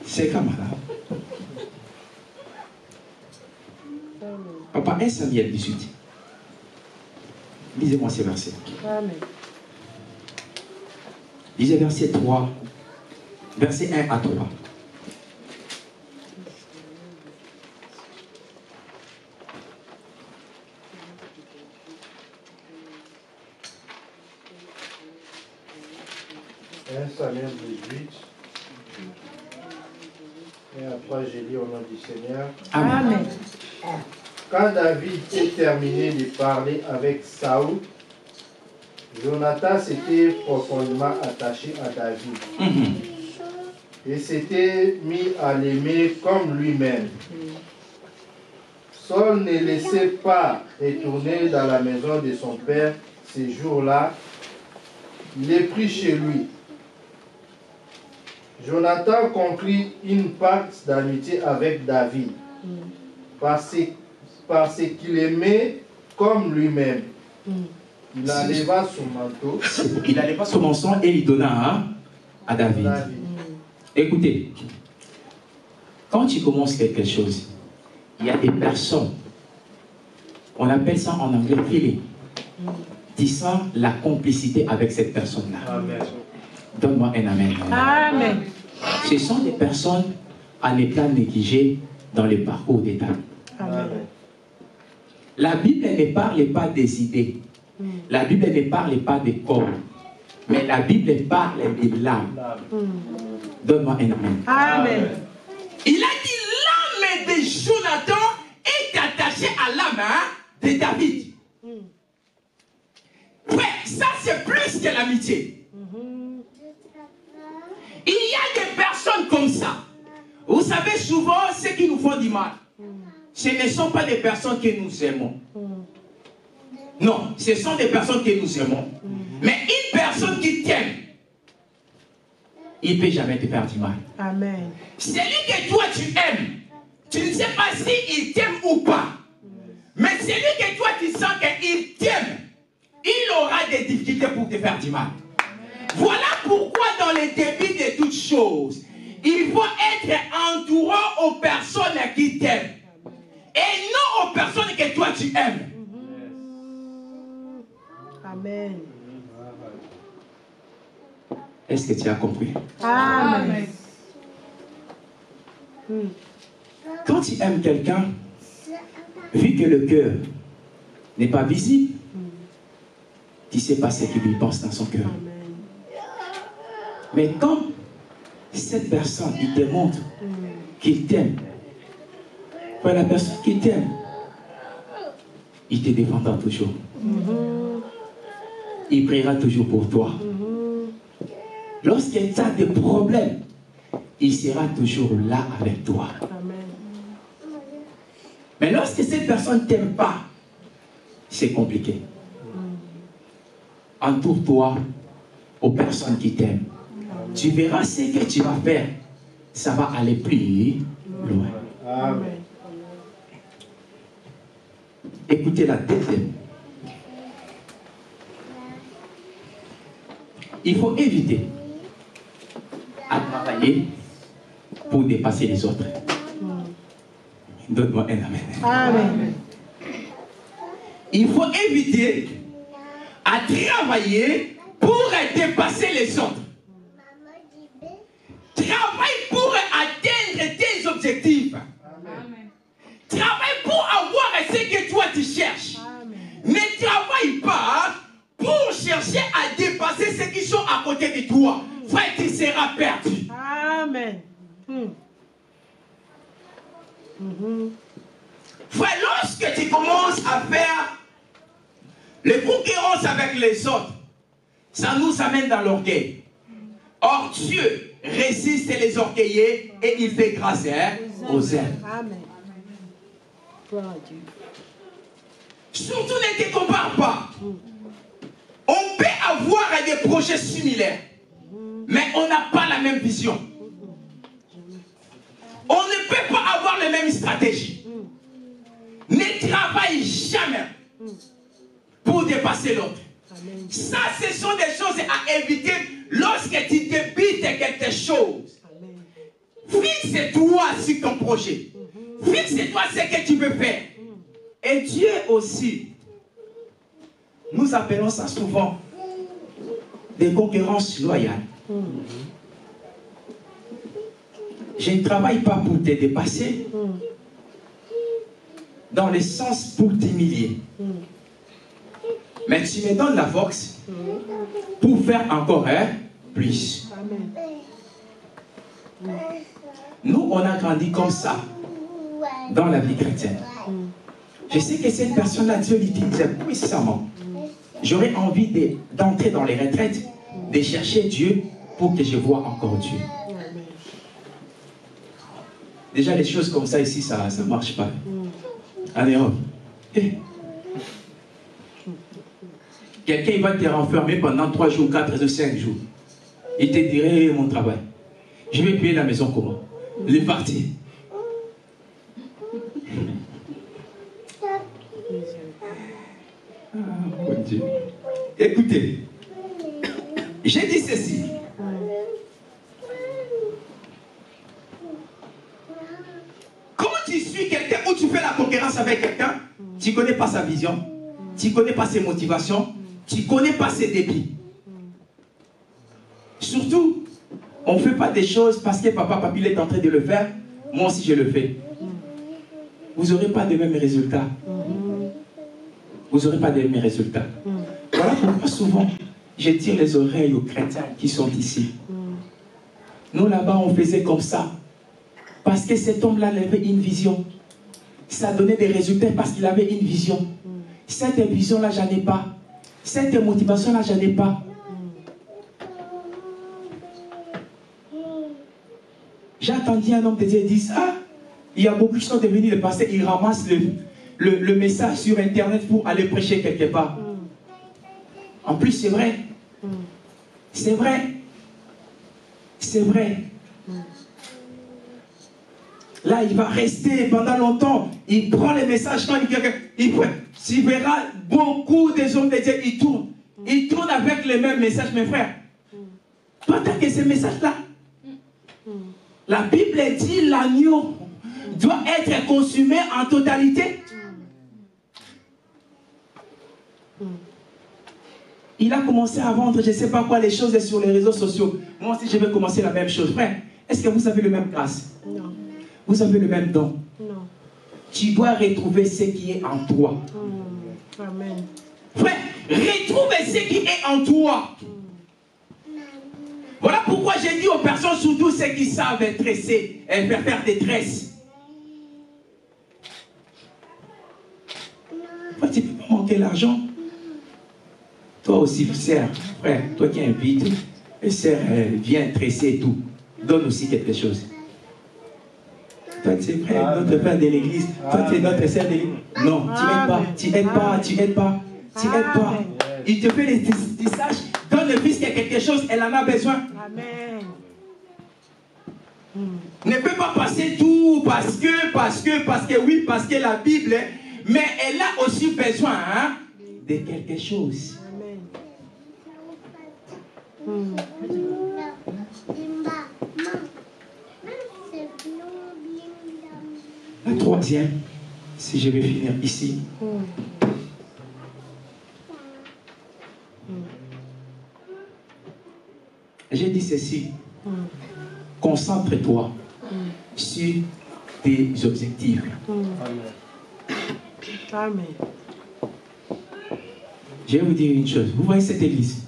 C'est comme ça. Papa, 1 Samuel 18. Lisez-moi ces versets. Amen. Lisez verset 3. Verset 1 à 3. Samuel 18. Et après, j'ai lu au nom du Seigneur. Amen. Quand David eut terminé de parler avec Saül, Jonathan s'était profondément attaché à David et s'était mis à l'aimer comme lui-même. Saül ne laissait pas retourner dans la maison de son père ces jours-là. Il est pris chez lui. Jonathan conclut une pacte d'amitié avec David parce qu'il aimait comme lui-même. Il enleva son manteau. Il enleva son manteau et il donna à David. Écoutez, quand tu commences quelque chose, il y a des personnes, on appelle ça en anglais feeling. Tu sens la complicité avec cette personne-là. Donne-moi un amen. Amen. Ce sont des personnes à ne pas négliger dans le parcours d'État. La Bible ne parle pas des idées. La Bible ne parle pas des corps. Mais la Bible parle de l'âme. Donne-moi un amen. Amen. Il a dit l'âme de Jonathan est attachée à l'âme de David. Ouais, ça c'est plus que l'amitié. Il y a des personnes comme ça. Vous savez, souvent, ceux qui nous font du mal, ce ne sont pas des personnes que nous aimons. Non, ce sont des personnes que nous aimons. Mais une personne qui t'aime, il ne peut jamais te faire du mal. Amen. Celui que toi tu aimes, tu ne sais pas s'il t'aime ou pas. Mais celui que toi tu sens qu'il t'aime, il aura des difficultés pour te faire du mal. Voilà pourquoi dans le début de toutes choses, il faut être entourant aux personnes qui t'aiment. Et non aux personnes que toi tu aimes. Amen. Est-ce que tu as compris? Amen. Quand tu aimes quelqu'un, vu que le cœur n'est pas visible, tu ne sais pas ce qu'il lui pense dans son cœur. Mais quand cette personne, il te montre qu'il t'aime, la personne qui t'aime, il te défendra toujours. Il priera toujours pour toi. Lorsqu'il y a des problèmes, il sera toujours là avec toi. Mais lorsque cette personne ne t'aime pas, c'est compliqué. Entoure-toi aux personnes qui t'aiment. Tu verras ce que tu vas faire. Ça va aller plus loin. Amen. Écoutez la deuxième. Il faut éviter à travailler pour dépasser les autres. Donne-moi un amen. Amen. Il faut éviter à travailler pour dépasser les autres. Travaille pour atteindre tes objectifs. Amen. Travaille pour avoir ce que toi tu cherches. Amen. Ne travaille pas pour chercher à dépasser ceux qui sont à côté de toi. Frère, tu seras perdu. Amen. Frère, lorsque tu commences à faire les concurrences avec les autres, ça nous amène dans l'orgueil. Or, Dieu résiste les orgueillés et il fait grâce aux humbles. Amen. Gloire à Dieu. Surtout ne te compare pas. On peut avoir des projets similaires, mais on n'a pas la même vision. On ne peut pas avoir les mêmes stratégies. Ne travaille jamais pour dépasser l'autre. Ça, ce sont des choses à éviter lorsque tu débutes quelque chose. Fixe-toi sur ton projet. Fixe-toi ce que tu veux faire. Et Dieu aussi, nous appelons ça souvent des concurrences loyales. Je ne travaille pas pour te dépasser, dans le sens pour t'humilier. Mais tu me donnes la force pour faire encore plus. Nous, on a grandi comme ça dans la vie chrétienne. Je sais que cette personne-là, Dieu l'utilise puissamment. J'aurais envie d'entrer dans les retraites, de chercher Dieu pour que je voie encore Dieu. Déjà, les choses comme ça ici, ça ne marche pas. En Europe. Quelqu'un il va te renfermer pendant 3 jours, 4 jours, 5 jours. Il te dirait mon travail. Je vais payer la maison comment? Les parties. Ah, mon Dieu. Écoutez, j'ai dit ceci. Comment tu suis quelqu'un ou tu fais la concurrence avec quelqu'un, tu ne connais pas sa vision, tu ne connais pas ses motivations, tu ne connais pas ses débits. Surtout, on ne fait pas des choses parce que papa est en train de le faire, moi aussi je le fais. Vous n'aurez pas de mêmes résultats. Vous n'aurez pas de mêmes résultats. Voilà pourquoi souvent, je tire les oreilles aux chrétiens qui sont ici. Nous là-bas, on faisait comme ça. Parce que cet homme-là avait une vision. Ça donnait des résultats parce qu'il avait une vision. Cette vision-là, j'en ai pas. Cette motivation-là, j'en ai pas. J'ai entendu un homme de Dieu dire, ah, il y a beaucoup qui sont devenus les pasteurs, ils ramassent le message sur Internet pour aller prêcher quelque part. En plus, c'est vrai. C'est vrai. C'est vrai. Là, il va rester pendant longtemps. Il prend les messages quand il verra beaucoup des hommes de Dieu, ils tournent. Ils tournent avec les mêmes messages, mes frères. Pendant que ces messages-là, la Bible dit l'agneau doit être consumé en totalité. Il a commencé à vendre, je ne sais pas quoi, les choses sur les réseaux sociaux. Moi aussi, je vais commencer la même chose. Frère, est-ce que vous avez le même grâce? Non. Vous avez le même don? Non. Tu dois retrouver ce qui est en toi. Amen. Frère, retrouve ce qui est en toi. Voilà pourquoi j'ai dit aux personnes, surtout ceux qui savent tresser, faire des tresses. Frère, tu ne peux pas manquer l'argent. Toi aussi, sœur, frère, toi qui invites, sœur, viens tresser et tout. Donne aussi quelque chose. Toi, tu es frère, notre frère de l'église. Toi, tu es notre sœur de l'église. Non, tu n'aides pas, tu n'aides pas, tu n'aides pas, tu n'aides pas. Il te fait les tissages. Donne le fils qui a quelque chose, elle en a besoin. Amen. Ne peut pas passer tout parce que oui, parce que la Bible mais elle a aussi besoin de quelque chose. La troisième, si je vais finir ici. J'ai dit ceci. Concentre-toi sur tes objectifs. Amen. Je vais vous dire une chose. Vous voyez cette église?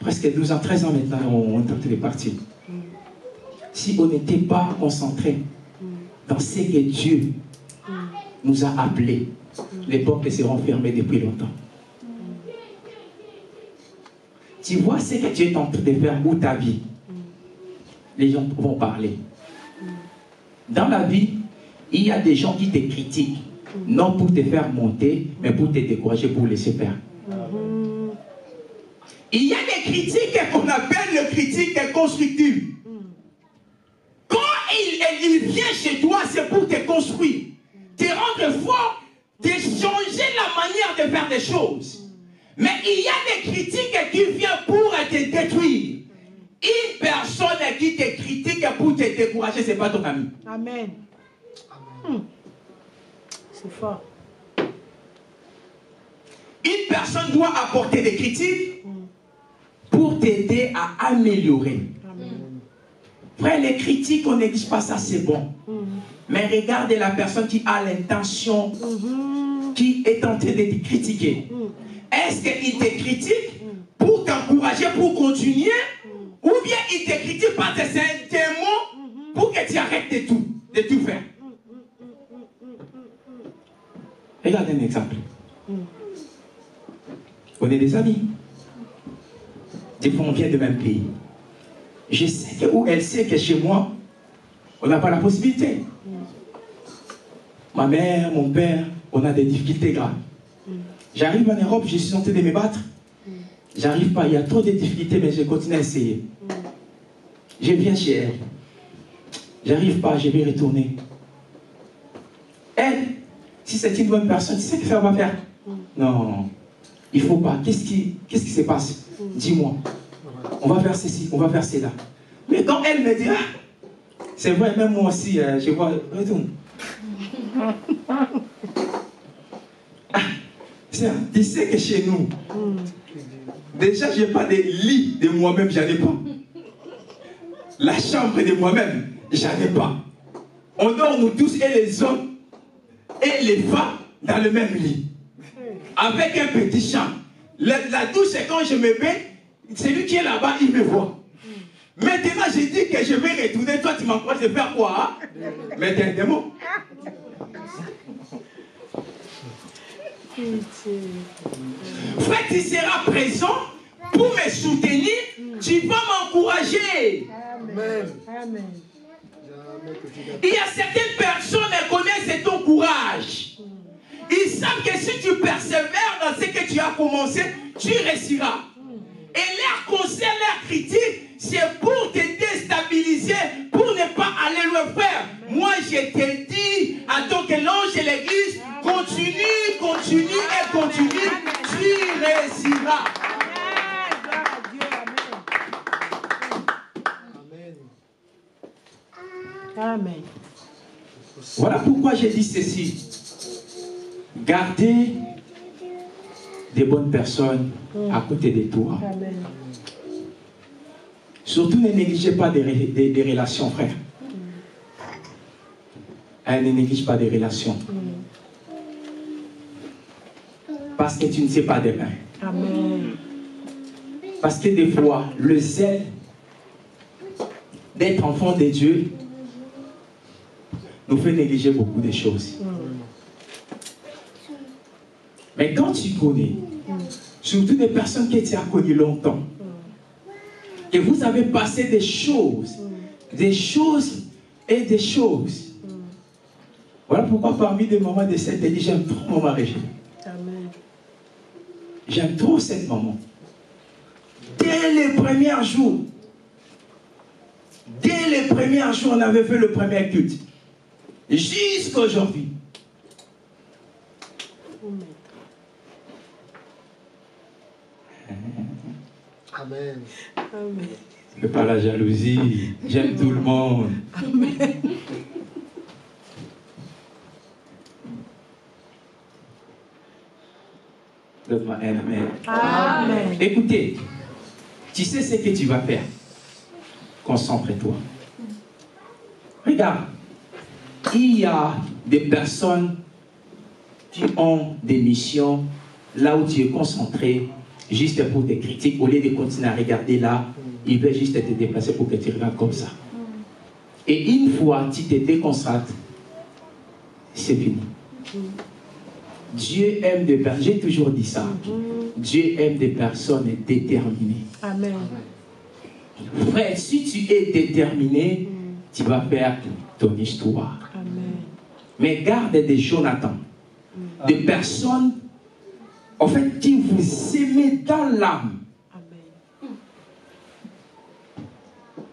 Presque 12 ans, 13 ans maintenant, on est en train de partir. Si on n'était pas concentré dans ce que Dieu nous a appelés, les portes seront fermées depuis longtemps. Tu vois ce que tu es en train de faire pour ta vie. Les gens vont parler. Dans la vie, il y a des gens qui te critiquent, non pour te faire monter, mais pour te décourager, pour laisser faire. Il y a des critiques qu'on appelle les critiques constructives. Quand il vient chez toi, c'est pour te construire, te rendre fort, te changer la manière de faire des choses. Mais il y a des critiques qui viennent pour te détruire. Une personne qui te critique pour te décourager, ce n'est pas ton ami. Amen. C'est fort. Une personne doit apporter des critiques pour t'aider à améliorer. Amen. Frère, les critiques, on n'exige pas ça, c'est bon. Mais regardez la personne qui a l'intention, qui est en train de te critiquer. Est-ce qu'il te critique pour t'encourager, pour continuer, ou bien il te critique parce que c'est un démon pour que tu arrêtes de tout faire? Regardez un exemple. On est des amis. Des fois, on vient du même pays. Je sais que, ou elle sait que chez moi, on n'a pas la possibilité. Ma mère, mon père, on a des difficultés graves. J'arrive en Europe, je suis en train de me battre. J'arrive pas, il y a trop de difficultés, mais je continue à essayer. Je viens chez elle. J'arrive pas, je vais retourner. Elle, si c'est une bonne personne, tu sais que ça va faire? Non, il faut pas. Qu'est-ce qui se passe? Dis-moi. On va faire ceci, on va faire cela. Mais quand elle me dit, c'est vrai, même moi aussi, je vois, retourne. Tu sais que chez nous, déjà, je n'ai pas de lit de moi-même, j'en ai pas. La chambre de moi-même, j'en ai pas. On dort, nous tous, et les hommes, et les femmes, dans le même lit. Avec un petit champ. La douche, c'est quand je me mets, celui qui est là-bas, il me voit. Maintenant, j'ai dit que je vais retourner. Toi, tu m'encourages de faire quoi? Mais t'es un démon. Frère, tu seras présent pour me soutenir. Tu vas m'encourager. Amen. Amen. Il y a certaines personnes qui connaissent ton courage. Ils savent que si tu persévères dans ce que tu as commencé, tu réussiras. Et leurs conseils, leurs critiques, c'est pour te déstabiliser, pour ne pas aller loin, frère. Moi, je te dis, en tant que l'ange de l'église, continue, continue et continue, tu réussiras. Amen. Voilà pourquoi j'ai dit ceci. Gardez des bonnes personnes à côté de toi. Amen. Surtout ne négligez pas des relations, frère. Ne néglige pas des relations. Parce que tu ne sais pas demain. Amen. Parce que des fois, le zèle d'être enfant de Dieu nous fait négliger beaucoup de choses. Mais quand tu connais, surtout des personnes que tu as connues longtemps, que vous avez passé des choses et des choses. Voilà pourquoi parmi les moments de cette église, j'aime trop mon mari. J'aime trop cette maman. Dès les premiers jours, on avait fait le premier culte. Jusqu'à aujourd'hui. Amen. Amen. C'est pas la jalousie. J'aime tout le monde. Amen. Donne-moi un amen. Amen. Écoutez, tu sais ce que tu vas faire. Concentre-toi. Regarde, il y a des personnes qui ont des missions là où tu es concentré, juste pour tes critiques, au lieu de continuer à regarder là, il veut juste te déplacer pour que tu regardes comme ça. Et une fois tu te déconcentres, c'est fini. Dieu aime des personnes, j'ai toujours dit ça. Dieu aime des personnes déterminées. Amen. Frère, si tu es déterminé, tu vas faire ton histoire. Amen. Mais garde des Jonathan, des personnes, en fait, qui vous aimez dans l'âme. Amen.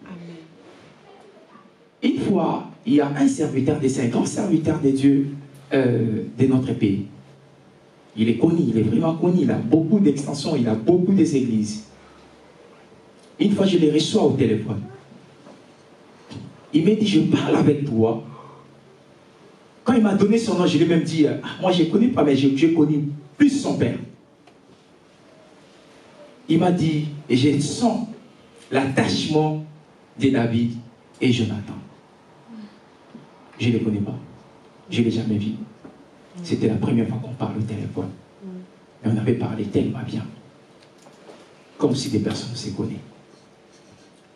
Amen. Une fois, il y a un serviteur de Saint, un grand serviteur de Dieu de notre pays. Il est connu, il est vraiment connu, il a beaucoup d'extensions, il a beaucoup d'églises. Une fois, je le reçois au téléphone. Il m'a dit, je parle avec toi. Quand il m'a donné son nom, je lui ai même dit, moi je ne connais pas, mais j'ai connu plus son père. Il m'a dit, et je sens l'attachement de David et Jonathan. Je ne les connais pas. Je ne l'ai jamais vu. C'était la première fois qu'on parle au téléphone. Et on avait parlé tellement bien. Comme si des personnes se connaissent.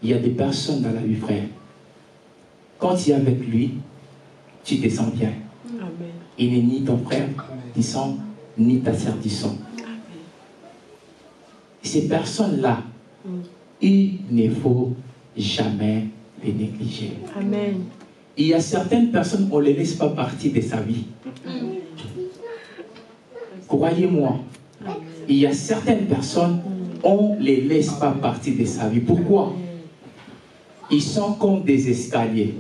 Il y a des personnes dans la vie, frère. Quand tu es avec lui, tu te sens bien. Amen. Il n'est ni ton frère disant, ni ta sœur disant. Ces personnes-là, il ne faut jamais les négliger. Amen. Il y a certaines personnes, on ne les laisse pas partir de sa vie. Croyez-moi, il y a certaines personnes, on ne les laisse pas partir de sa vie. Pourquoi? Ils sont comme des escaliers.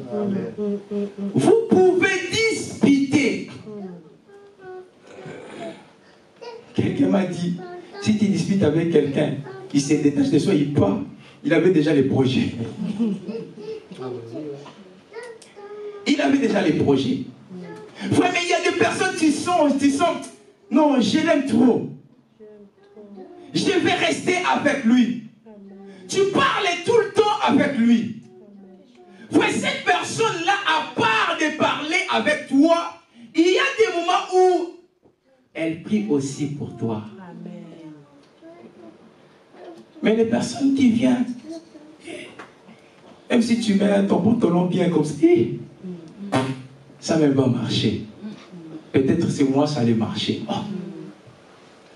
Vous pouvez disputer. Quelqu'un m'a dit, si tu disputes avec quelqu'un, il se détache de soi, il part, il avait déjà les projets. Il avait déjà les projets. Frère, mais il y a des personnes qui sont, non, je l'aime trop. Je vais rester avec lui. Tu parles tout le temps avec lui. Frère, cette personne-là, à part de parler avec toi, il y a des moments où elle prie aussi pour toi. Mais les personnes qui viennent, même si tu mets ton pantalon bien comme ça, ça ne va marcher. Peut-être c'est moi, ça allait marcher. Oh.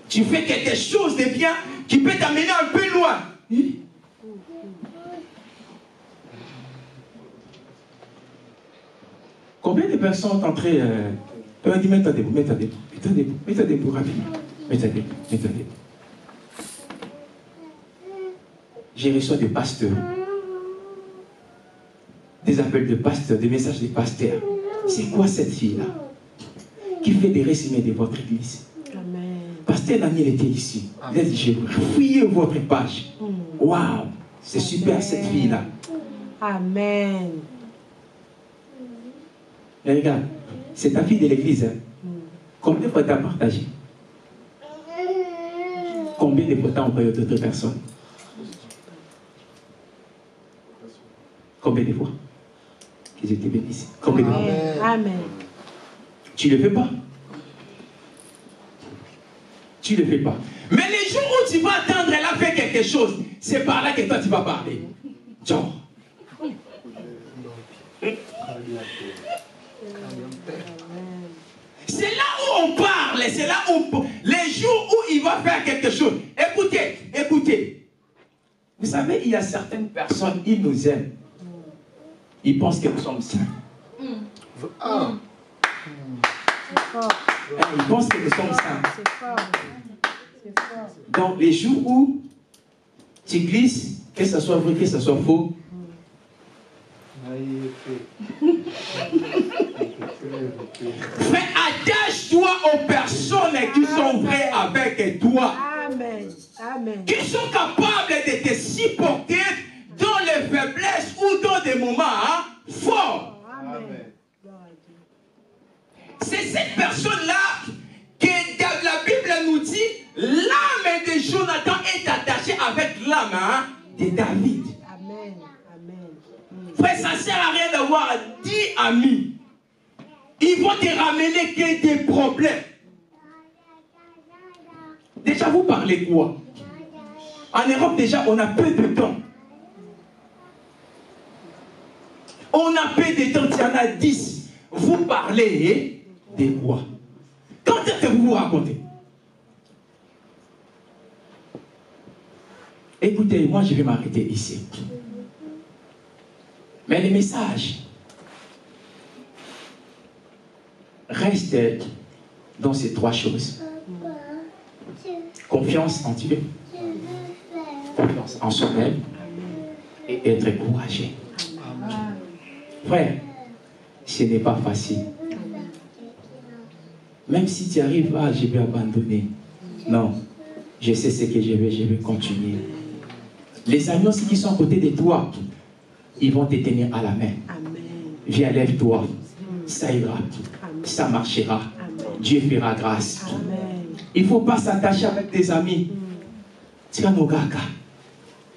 Tu fais quelque chose de bien qui peut t'amener un peu loin. Combien de personnes sont entrées on dit, mets-toi debout, mets-toi debout, mets-toi debout, mets-toi debout, rapidement. Mets-toi debout, mets-toi debout. J'ai reçu des pasteurs, des appels de pasteurs, des messages de pasteurs. C'est quoi cette fille-là qui fait des résumés de votre église? Amen. Pasteur Daniel était ici. Il a dit, je fouillez votre page. Waouh, c'est super cette fille-là. Amen. Mais regarde, c'est ta fille de l'église. Hein? Combien de fois tu as partagé? Combien de fois tu as envoyé d'autres personnes? Combien de fois? Que je te bénisse. Combien de fois? Amen. Tu ne le fais pas. Tu ne le fais pas. Mais les jours où tu vas attendre, elle a fait quelque chose, c'est par là que toi tu vas parler. Genre. C'est là où on parle, c'est là où les jours où il va faire quelque chose. Écoutez, écoutez. Vous savez, il y a certaines personnes, ils nous aiment. Ils pensent que nous sommes saints. Ils pensent que nous sommes saints. Donc, les jours où tu glisses, que ce soit vrai, que ce soit faux, fais attache-toi aux personnes qui sont vraies avec toi. Amen. Amen. Qui sont capables de te supporter dans les faiblesses ou dans des moments forts. Amen. C'est cette personne-là que la Bible nous dit, l'âme de Jonathan est attachée avec l'âme de David. Amen. Amen. Frère, ça ne sert à rien d'avoir 10 amis. Ils vont te ramener que des problèmes. Déjà, vous parlez quoi? En Europe, déjà, on a peu de temps. On a peu de temps, il y en a 10. Vous parlez de quoi? Quand est-ce que vous vous racontez? Écoutez, moi je vais m'arrêter ici. Mais le message reste dans ces 3 choses. Confiance en Dieu, confiance en soi-même et être courageux. Frère, ce n'est pas facile. Même si tu arrives, je vais abandonner. Non, je sais ce que je vais continuer. Les amis aussi qui sont à côté de toi, ils vont te tenir à la main. Viens, lève-toi. Ça ira. Ça marchera. Dieu fera grâce. Il ne faut pas s'attacher avec des amis.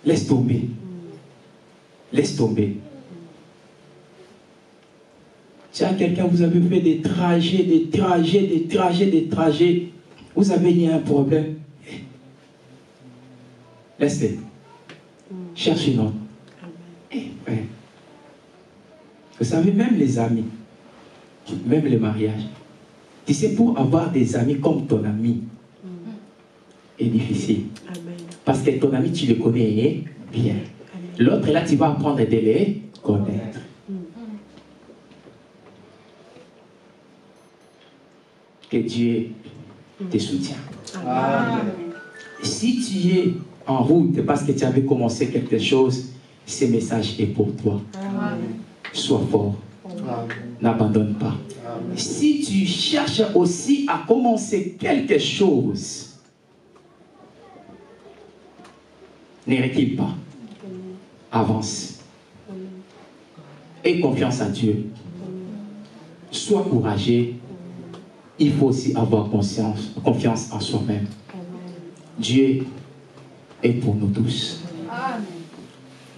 Laisse tomber. Laisse tomber. Si à quelqu'un, vous avez fait des trajets, vous avez eu un problème, laissez. Cherchez une autre. Vous savez, même les amis, même les mariages, tu sais, pour avoir des amis comme ton ami, est difficile. Parce que ton ami, tu le connais bien. L'autre, là, tu vas apprendre de les connaître. Que Dieu te soutient. Amen. Si tu es en route parce que tu avais commencé quelque chose, ce message est pour toi. Amen. Sois fort. Amen. N'abandonne pas. Amen. Si tu cherches aussi à commencer quelque chose, ne recule pas. Avance. Aie confiance en Dieu. Sois courageux. Il faut aussi avoir confiance en soi-même. Dieu est pour nous tous.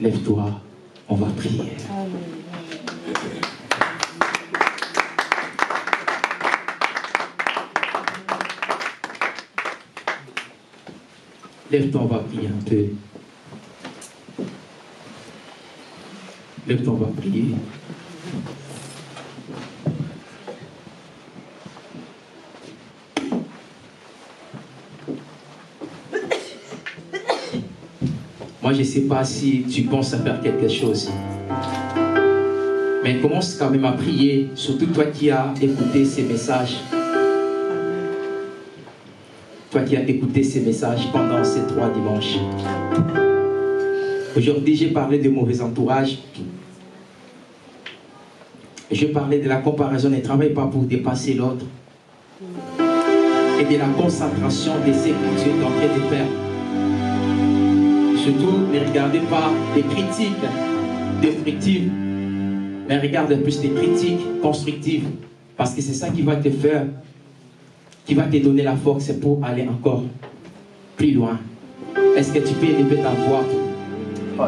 Lève-toi, on va prier. Lève-toi, on va prier un peu. Lève-toi, on va prier. Moi, je ne sais pas si tu penses à faire quelque chose. Mais commence quand même à prier, surtout toi qui as écouté ces messages. Toi qui as écouté ces messages pendant ces 3 dimanches. Aujourd'hui, j'ai parlé de mauvais entourage. Je parlais de la comparaison. Ne travaille pas pour dépasser l'autre. Et de la concentration de ce que Dieu est en train de faire. Surtout, ne regardez pas les critiques destructives, mais regarde plus les critiques constructives. Parce que c'est ça qui va te faire, qui va te donner la force pour aller encore plus loin. Est-ce que tu peux élever ta voix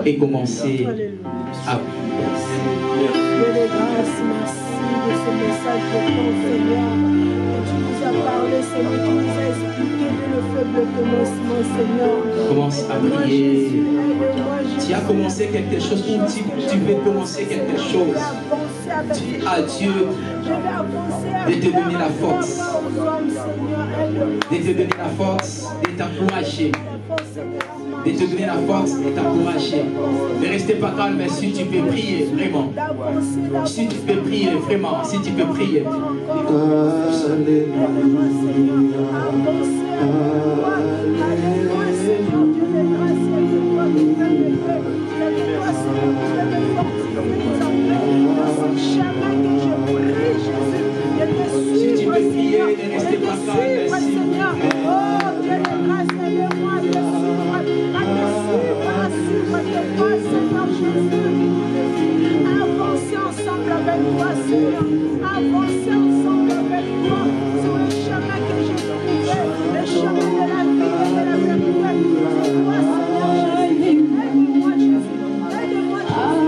et commencer à... Merci de ce message de ton Seigneur. Tu nous as parlé, Seigneur, tu nous as expliqué le faible commencement, Seigneur. Commence à prier. Tu as commencé quelque chose ou tu veux commencer quelque chose. Dis à Dieu de te donner la force. De te donner la force, de t'encourager. De te donner la force et t'encourager. Ne restez pas calme, mais si tu peux prier, vraiment. Si tu peux prier, vraiment, si tu peux prier. Si tu peux prier, ne restez pas calme, merci. Avancez ensemble avec toi, Seigneur. Avancez ensemble avec toi sur le chemin que j'ai trouvé, le chemin de la vie et de la vérité. Dis-moi, Seigneur Jésus, aide-moi, Jésus. Aide-moi, Jésus.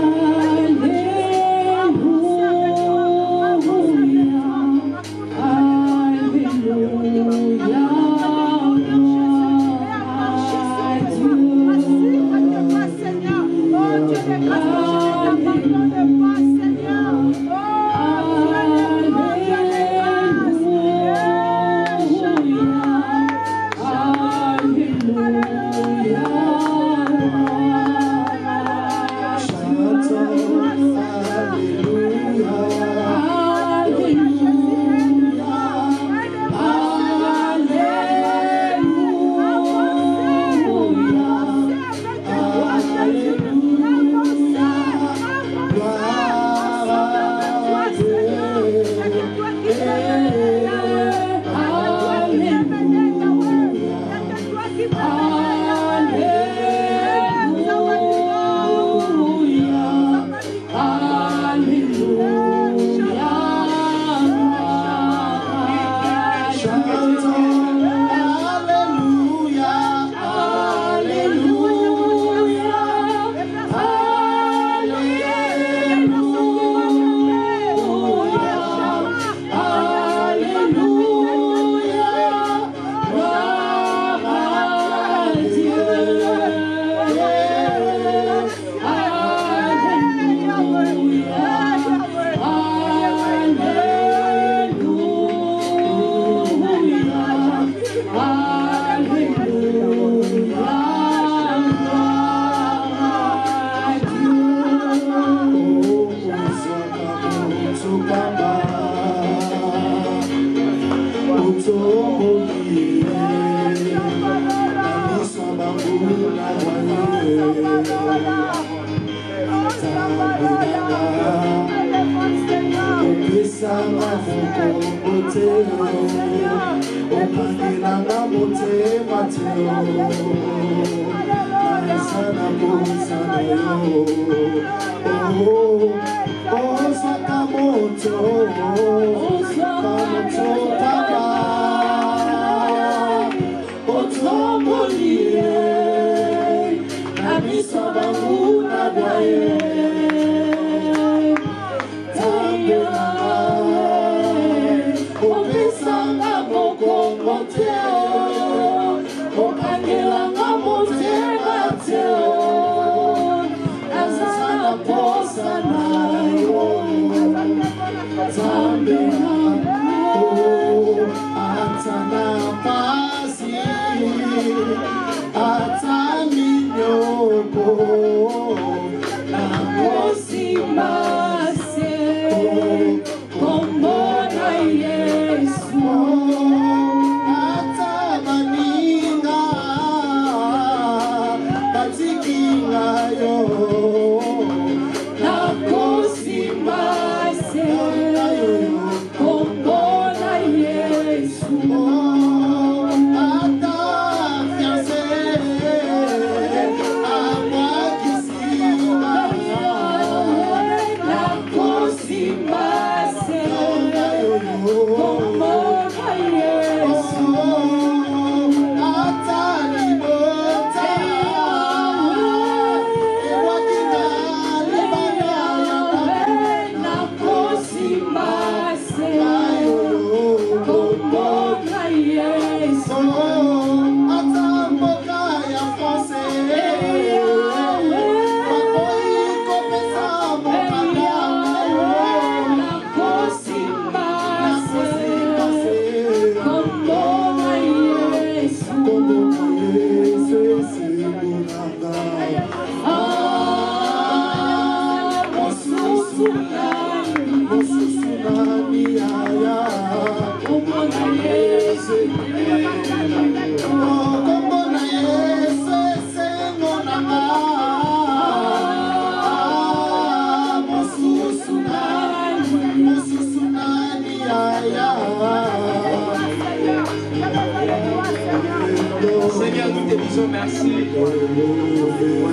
Seigneur, nous te disons merci.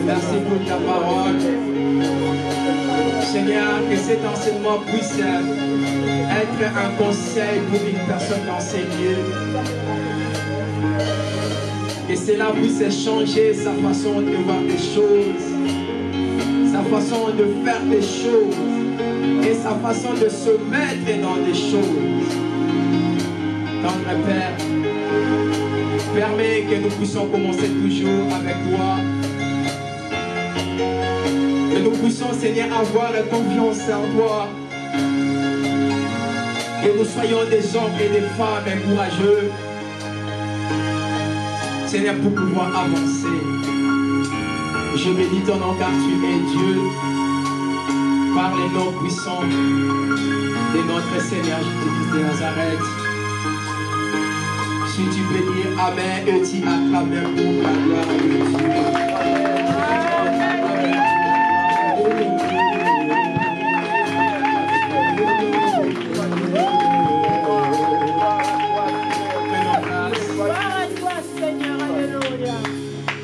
Merci pour ta parole. Seigneur, que cet enseignement puisse être un conseil pour une personne dans ces lieux. Que cela puisse changer sa façon de voir les choses, sa façon de faire des choses et sa façon de se mettre dans des choses. Tendre Père, permets que nous puissions commencer toujours avec toi. Que nous puissions, Seigneur, avoir la confiance en toi. Que nous soyons des hommes et des femmes courageux, Seigneur, pour pouvoir avancer. Je bénis ton nom car tu es Dieu. Par les noms puissants de notre Seigneur Jésus-Christ de Nazareth. Si tu peux dire Amen et tu acclames pour la gloire de Dieu.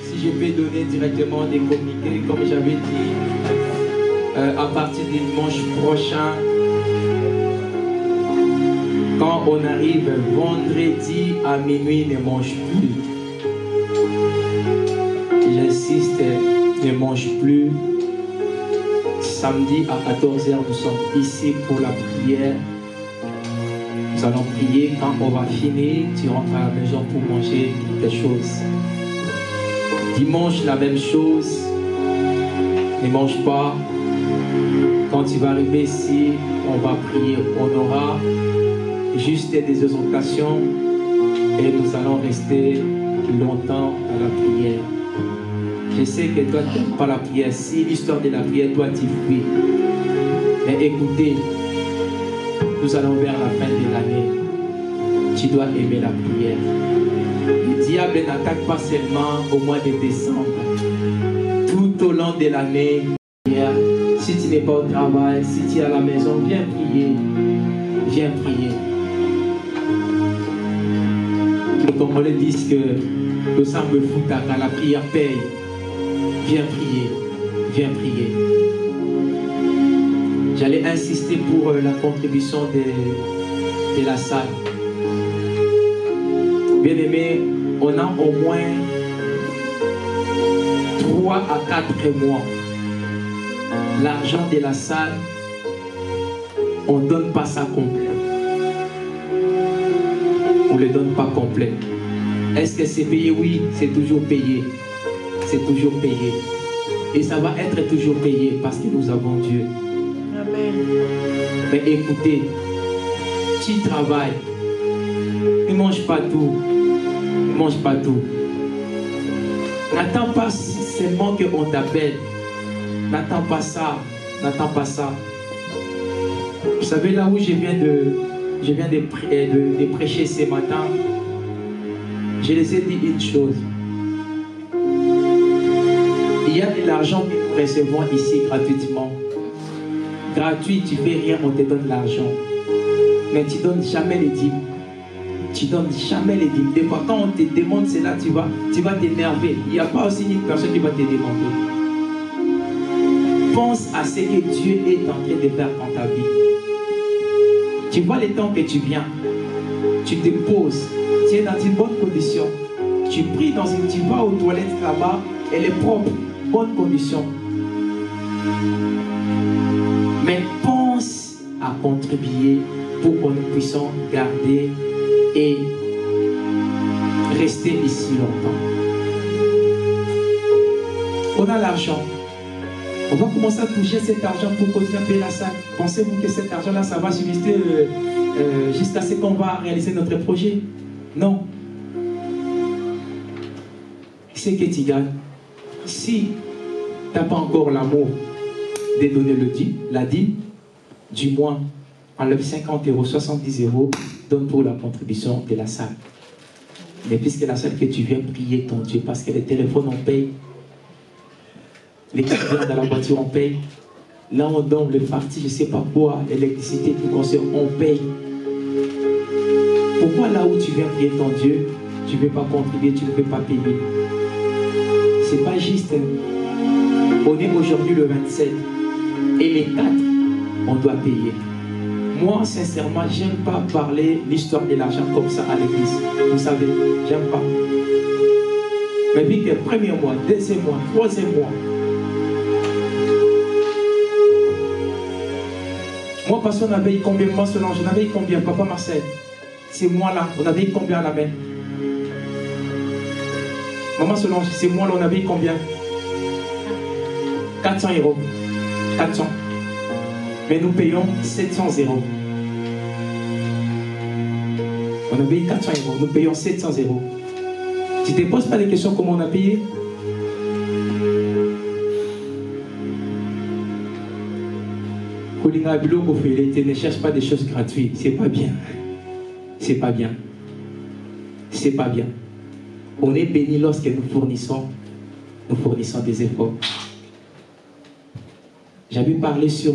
Si je peux donner directement des communiqués, comme j'avais dit, à partir du dimanche prochain, quand on arrive vendredi à minuit, ne mange plus. J'insiste, ne mange plus. Samedi à 14h, nous sommes ici pour la prière. Nous allons prier. Quand on va finir, tu rentres à la maison pour manger quelque chose. Dimanche, la même chose. Ne mange pas. Quand tu vas arriver ici, on va prier. On aura juste des exhortations et nous allons rester longtemps à la prière. Je sais que toi, tu n'aimes pas la prière. Si l'histoire de la prière, toi, tu fuis. Mais écoutez, nous allons vers la fin de l'année. Tu dois aimer la prière. Le diable n'attaque pas seulement au mois de décembre. Tout au long de l'année, si tu n'es pas au travail, si tu es à la maison, viens prier. Viens prier. Les Congolais disent que le sang me fout à la prière paye. Viens prier. Viens prier. J'allais insister pour la contribution de la salle. Bien aimé, on a au moins 3 à 4 mois. L'argent de la salle, on ne donne pas ça complet. On ne le donne pas complet. Est-ce que c'est payé? Oui, c'est toujours payé. C'est toujours payé. Et ça va être toujours payé parce que nous avons Dieu. Amen. Mais écoutez, tu travailles. Ne mange pas tout. Ne mange pas tout. N'attends pas seulement qu'on t'appelle. N'attends pas ça. N'attends pas ça. Vous savez, là où je viens de prêcher ce matin, je les ai dit une chose. Il y a de l'argent que nous recevons ici gratuitement. Gratuit, tu ne fais rien, on te donne l'argent. Mais tu ne donnes jamais les dîmes. Tu ne donnes jamais les dîmes. Des fois, quand on te demande cela, tu vas t'énerver. Il n'y a pas aussi une personne qui va te demander. Pense à ce que Dieu est en train de faire dans ta vie. Tu vois les temps que tu viens. Tu te poses. Tu es dans une bonne condition. Tu pries tu vas aux toilettes là-bas. Elle est propre. Bonne condition. Mais pense à contribuer pour que nous puissions garder et rester ici longtemps. On a l'argent. On va commencer à toucher cet argent pour continuer à payer la salle. Pensez-vous que cet argent-là, ça va subsister jusqu'à ce qu'on va réaliser notre projet? Non. C'est que tu gagnes. Si tu n'as pas encore l'amour de donner la dîme, du moins, enlève 50 €, 70 €, donne pour la contribution de la salle. Mais puisque la salle que tu viens prier ton Dieu, parce que les téléphones on paye, les carburants dans la voiture on paye, là on donne le parti, je ne sais pas quoi, l'électricité, tout conseil, on paye. Pourquoi là où tu viens prier ton Dieu, tu ne veux pas contribuer, tu ne veux pas payer? C'est pas juste. On est aujourd'hui le 27. Et les 4, on doit payer. Moi, sincèrement, j'aime pas parler l'histoire de l'argent comme ça à l'église. Vous savez, j'aime pas. Mais puis que premier mois, deuxième mois, troisième mois. Moi, parce qu'on avait eu combien, moi, Solange, on avait eu combien, Papa Marcel? C'est moi là, on avait eu combien à la main? Maman Solange, c'est moi là, on avait eu combien? 400 €. 400. Mais nous payons 700 €. On a payé 400 €, nous payons 700 €. Tu ne te poses pas des questions comment on a payé? Ne cherche pas des choses gratuites, c'est pas bien. C'est pas bien. C'est pas bien. On est béni lorsque nous fournissons des efforts. J'avais parlé sur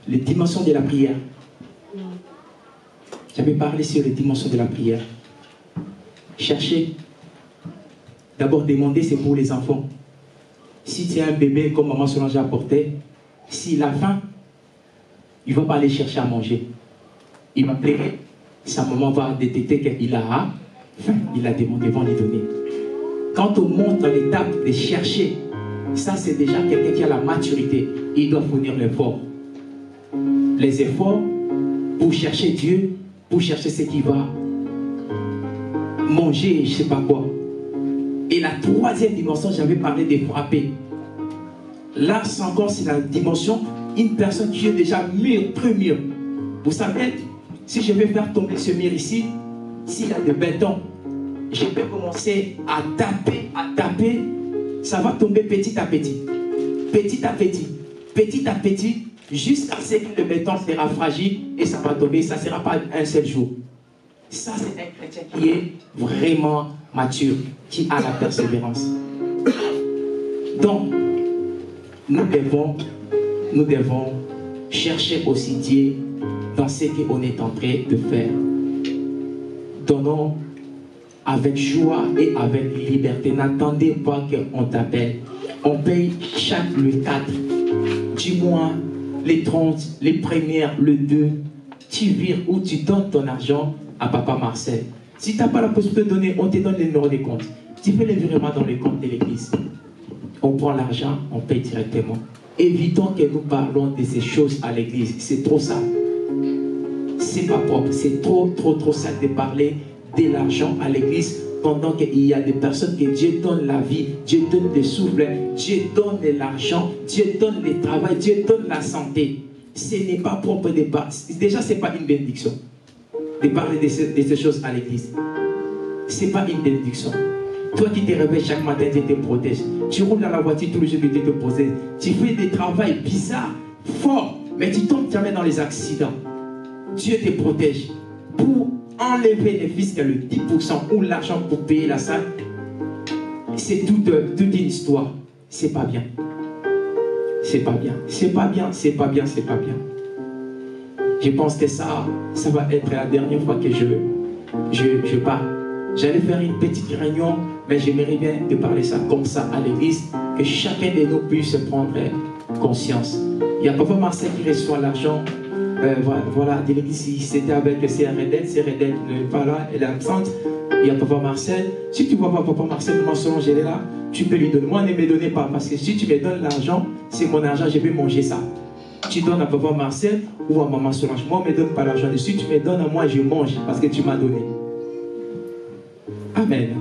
les dimensions de la prière. J'avais parlé sur les dimensions de la prière. Cherchez. D'abord, demander, c'est pour les enfants. Si tu es un bébé, comme maman Solange a apporté, s'il a faim, il ne va pas aller chercher à manger. Il va pleurer. Sa maman va détecter qu'il a faim. Il a demandé, vont lui donner. Quand on monte dans l'étape de chercher, ça c'est déjà quelqu'un qui a la maturité. Il doit fournir l'effort. Les efforts pour chercher Dieu, pour chercher ce qu'il va manger, je ne sais pas quoi. Et la troisième dimension, j'avais parlé de frapper. Là, encore, c'est la dimension, une personne qui est déjà mûre, très mûre. Vous savez, si je vais faire tomber ce mur ici, s'il a de béton, je peux commencer à taper, ça va tomber petit à petit, petit à petit, jusqu'à ce que le béton sera fragile et ça va tomber, ça ne sera pas un seul jour. Ça, c'est un chrétien qui est vraiment mature, qui a la persévérance. Donc, nous devons chercher aussi Dieu dans ce qu'on est en train de faire. Donnons avec joie et avec liberté. N'attendez pas qu'on t'appelle. On paye chaque le 4, du mois, les 30, les premières, le 2. Tu vires ou tu donnes ton argent à Papa Marcel. Si tu n'as pas la possibilité de donner, on te donne les numéros des comptes. Tu fais les virements dans les comptes de l'église. On prend l'argent, on paye directement. Évitons que nous parlons de ces choses à l'église. C'est trop sale. C'est pas propre. C'est trop sale de parler de l'argent à l'église pendant qu'il y a des personnes que Dieu donne la vie, Dieu donne des souffles, Dieu donne de l'argent, Dieu donne le travail, Dieu donne la santé. Ce n'est pas propre de parler. Déjà, ce n'est pas une bénédiction de parler de ces choses à l'église. Ce n'est pas une bénédiction. Toi qui te réveilles chaque matin, Dieu te protège. Tu roules dans la voiture tous les jours, Dieu te protège. Tu fais des travaux bizarres, forts, mais tu tombes jamais dans les accidents. Dieu te protège. Pour enlever les fiscs, le 10% ou l'argent pour payer la salle, c'est toute une histoire. C'est pas bien. C'est pas bien. C'est pas bien. C'est pas bien. C'est pas bien. Je pense que ça va être la dernière fois que je parle. J'allais faire une petite réunion, mais j'aimerais bien de parler ça comme ça à l'église, que chacun de nous puisse prendre conscience. Il y a Papa Marcel qui reçoit l'argent, voilà, de l'église, c'était avec CRD n'est pas là, elle est absente. Il y a Papa Marcel. Si tu ne vois pas Papa Marcel, maman Solange, elle est là, tu peux lui donner. Moi, ne me donnez pas, parce que si tu me donnes l'argent, c'est mon argent, je vais manger ça. Tu donnes à Papa Marcel ou à maman Solange. Moi, ne me donne pas l'argent. Si tu me donnes à moi, je mange, parce que tu m'as donné. Amen.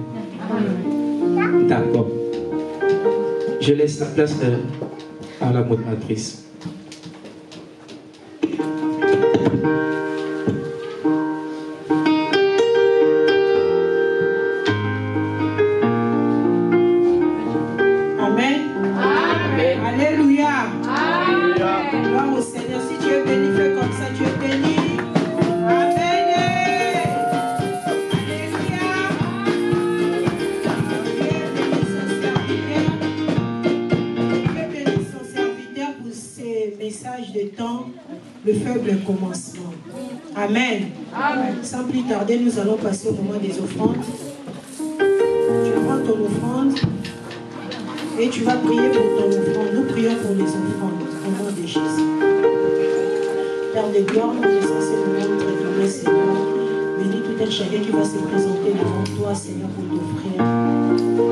D'accord. Je laisse la place à la modératrice. Amen. Amen. Alléluia. Amen. Gloire au Seigneur. Si tu es béni, fais comme ça, tu es béni. Message de temps, le faible commencement. Amen. Amen. Sans plus tarder, nous allons passer au moment des offrandes. Tu prends ton offrande. Et tu vas prier pour ton offrande. Nous prions pour les offrandes au nom de Jésus. Père de gloire, nous est censé nous rendre très Seigneur. Bénis tout un chacun qui va se présenter devant toi, Seigneur, pour t'offrir.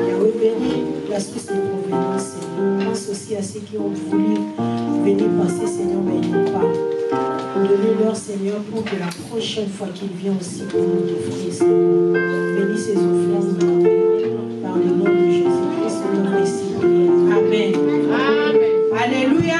Yahweh, bénis la source de provenance, Seigneur. Pense aussi à ceux qui ont voulu venir passer, Seigneur, mais ils n'ont pas. Donnez-leur, Seigneur, pour que la prochaine fois qu'ils viennent aussi pour nous t'offrir, Seigneur. Bénis ces offrandes, par le nom de Jésus-Christ, nous avons ici prié. Amen. Amen. Alléluia.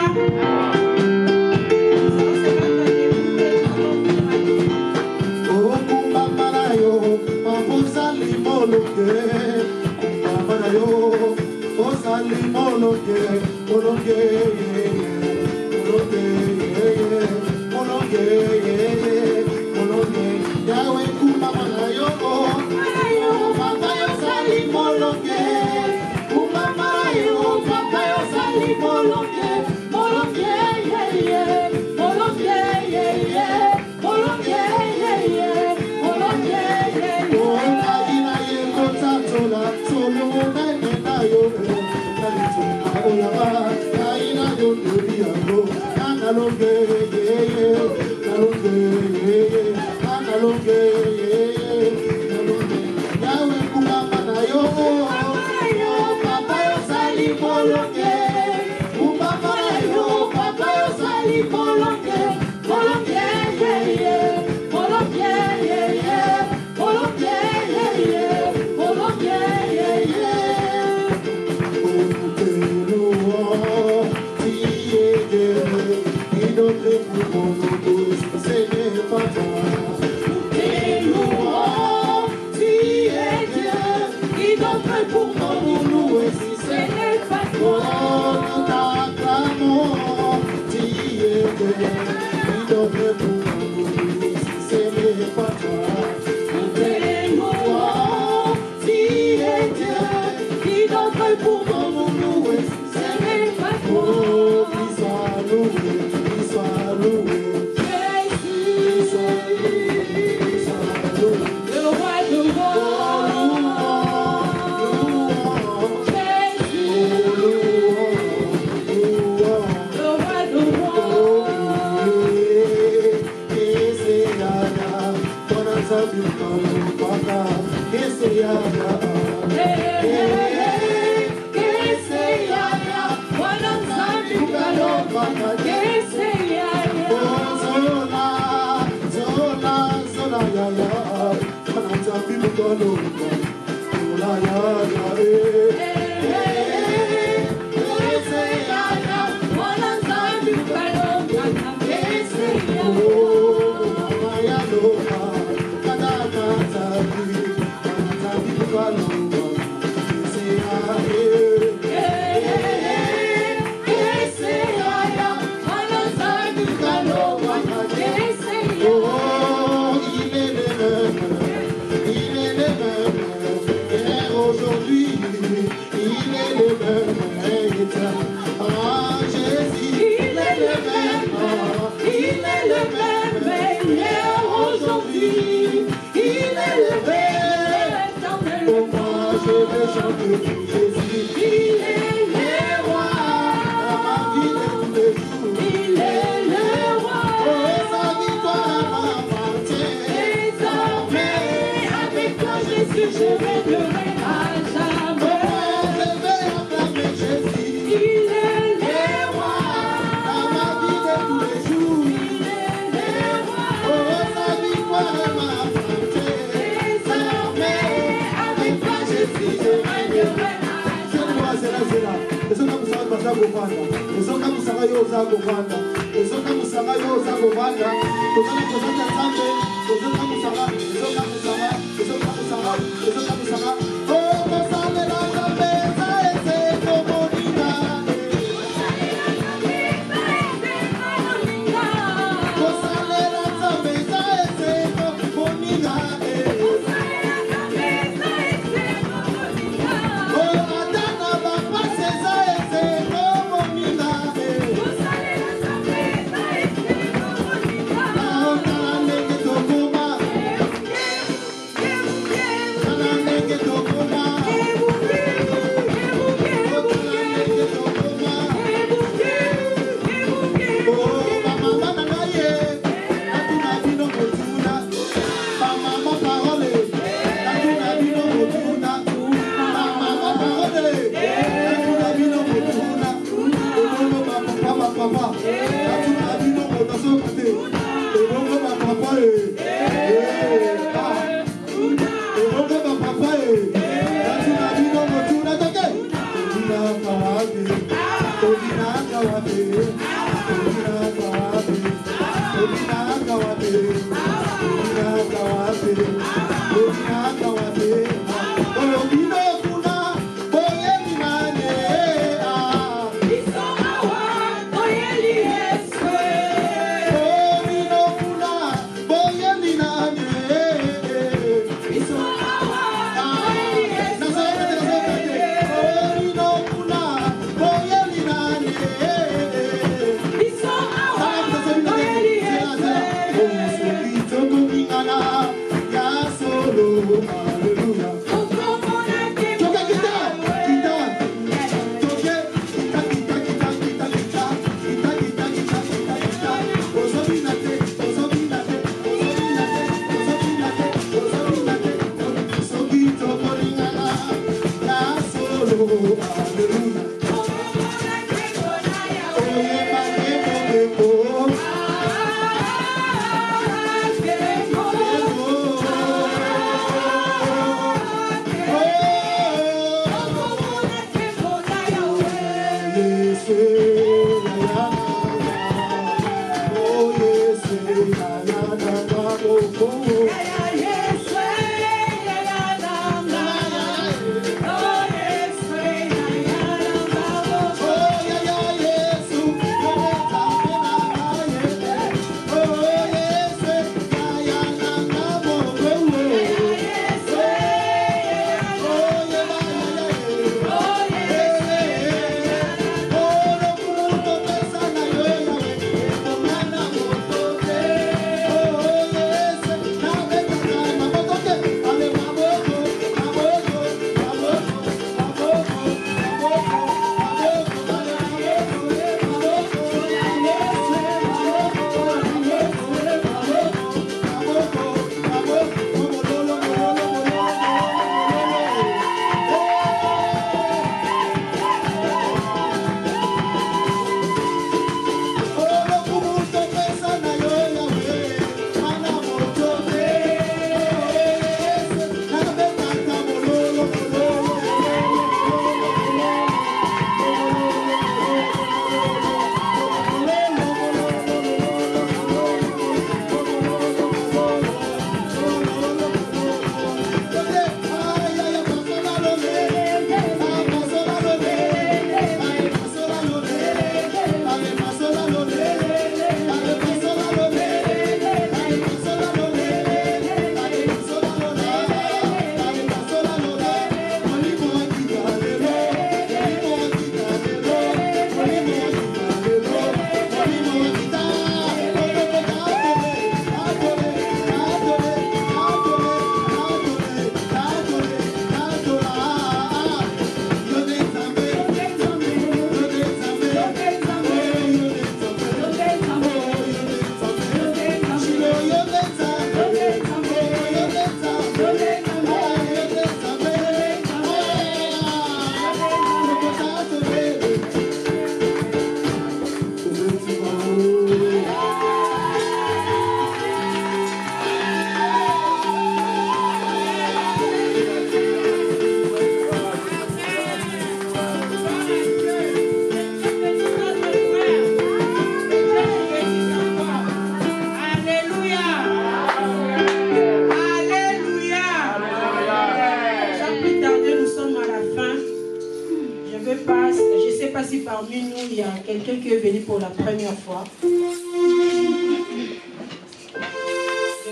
parmi nous, il y a quelqu'un qui est venu pour la première fois. Je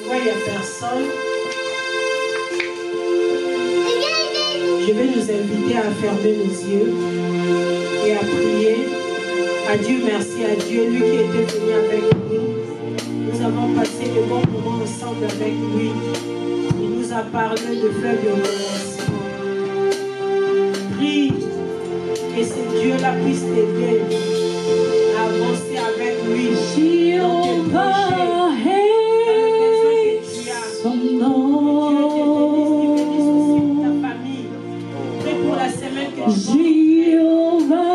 vois, il n'y a personne. Je vais nous inviter à fermer nos yeux et à prier. À Dieu merci, à Dieu, lui qui était venu avec nous. Nous avons passé de bons moments ensemble avec lui. Il nous a parlé de faible remerciement. Prie que ce Dieu-là puisse t'aider à avancer avec lui dans tes projets, dans le besoin que tu as. Dieu te bénisse aussi ta famille. Prie pour la semaine que tu as.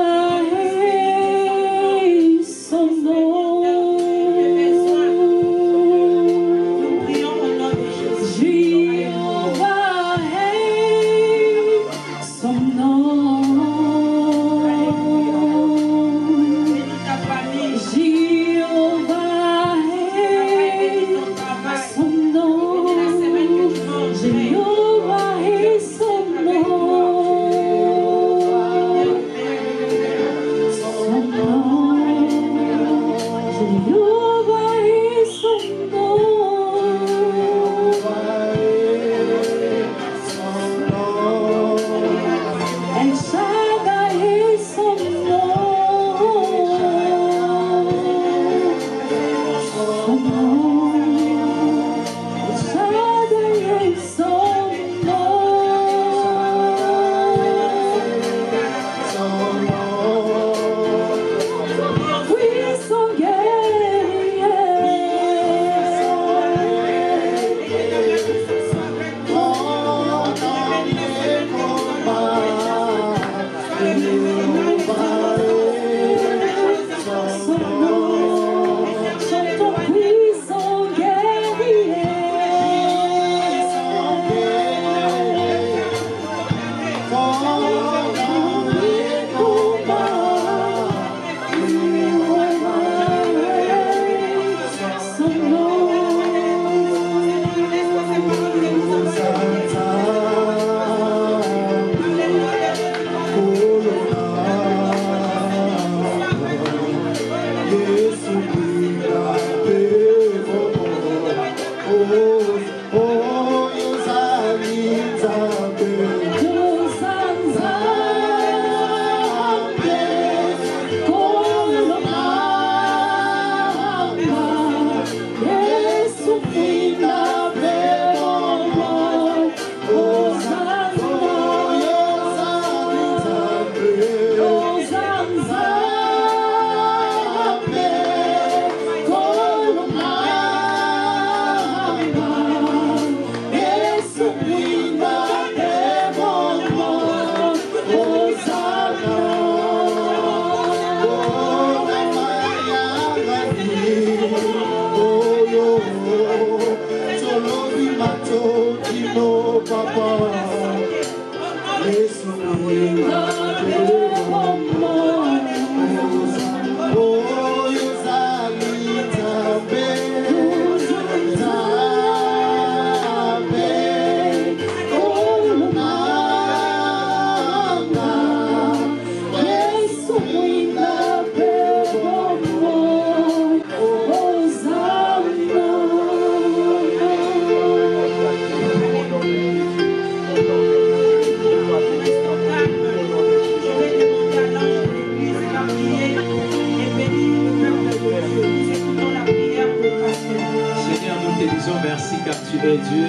prier et bénir le peuple de Dieu. Nous écoutons la prière pour le pasteur. Seigneur, nous te disons merci car tu es Dieu.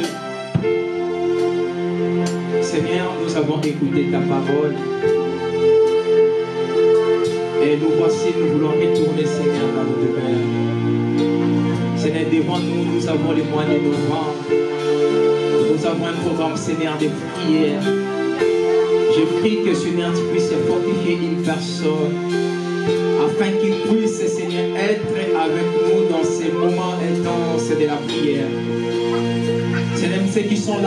Seigneur, nous avons écouté ta parole. Et nous voici, nous voulons retourner, Seigneur, dans nos demeures. Seigneur, devant nous, nous avons les mois de novembre. Nous avons un programme, Seigneur, de prière. Je prie que, Seigneur, tu puisses fortifier une personne afin qu'il puisse, Seigneur, être avec nous dans ces moments intenses de la prière. Seigneur, ceux qui sont là,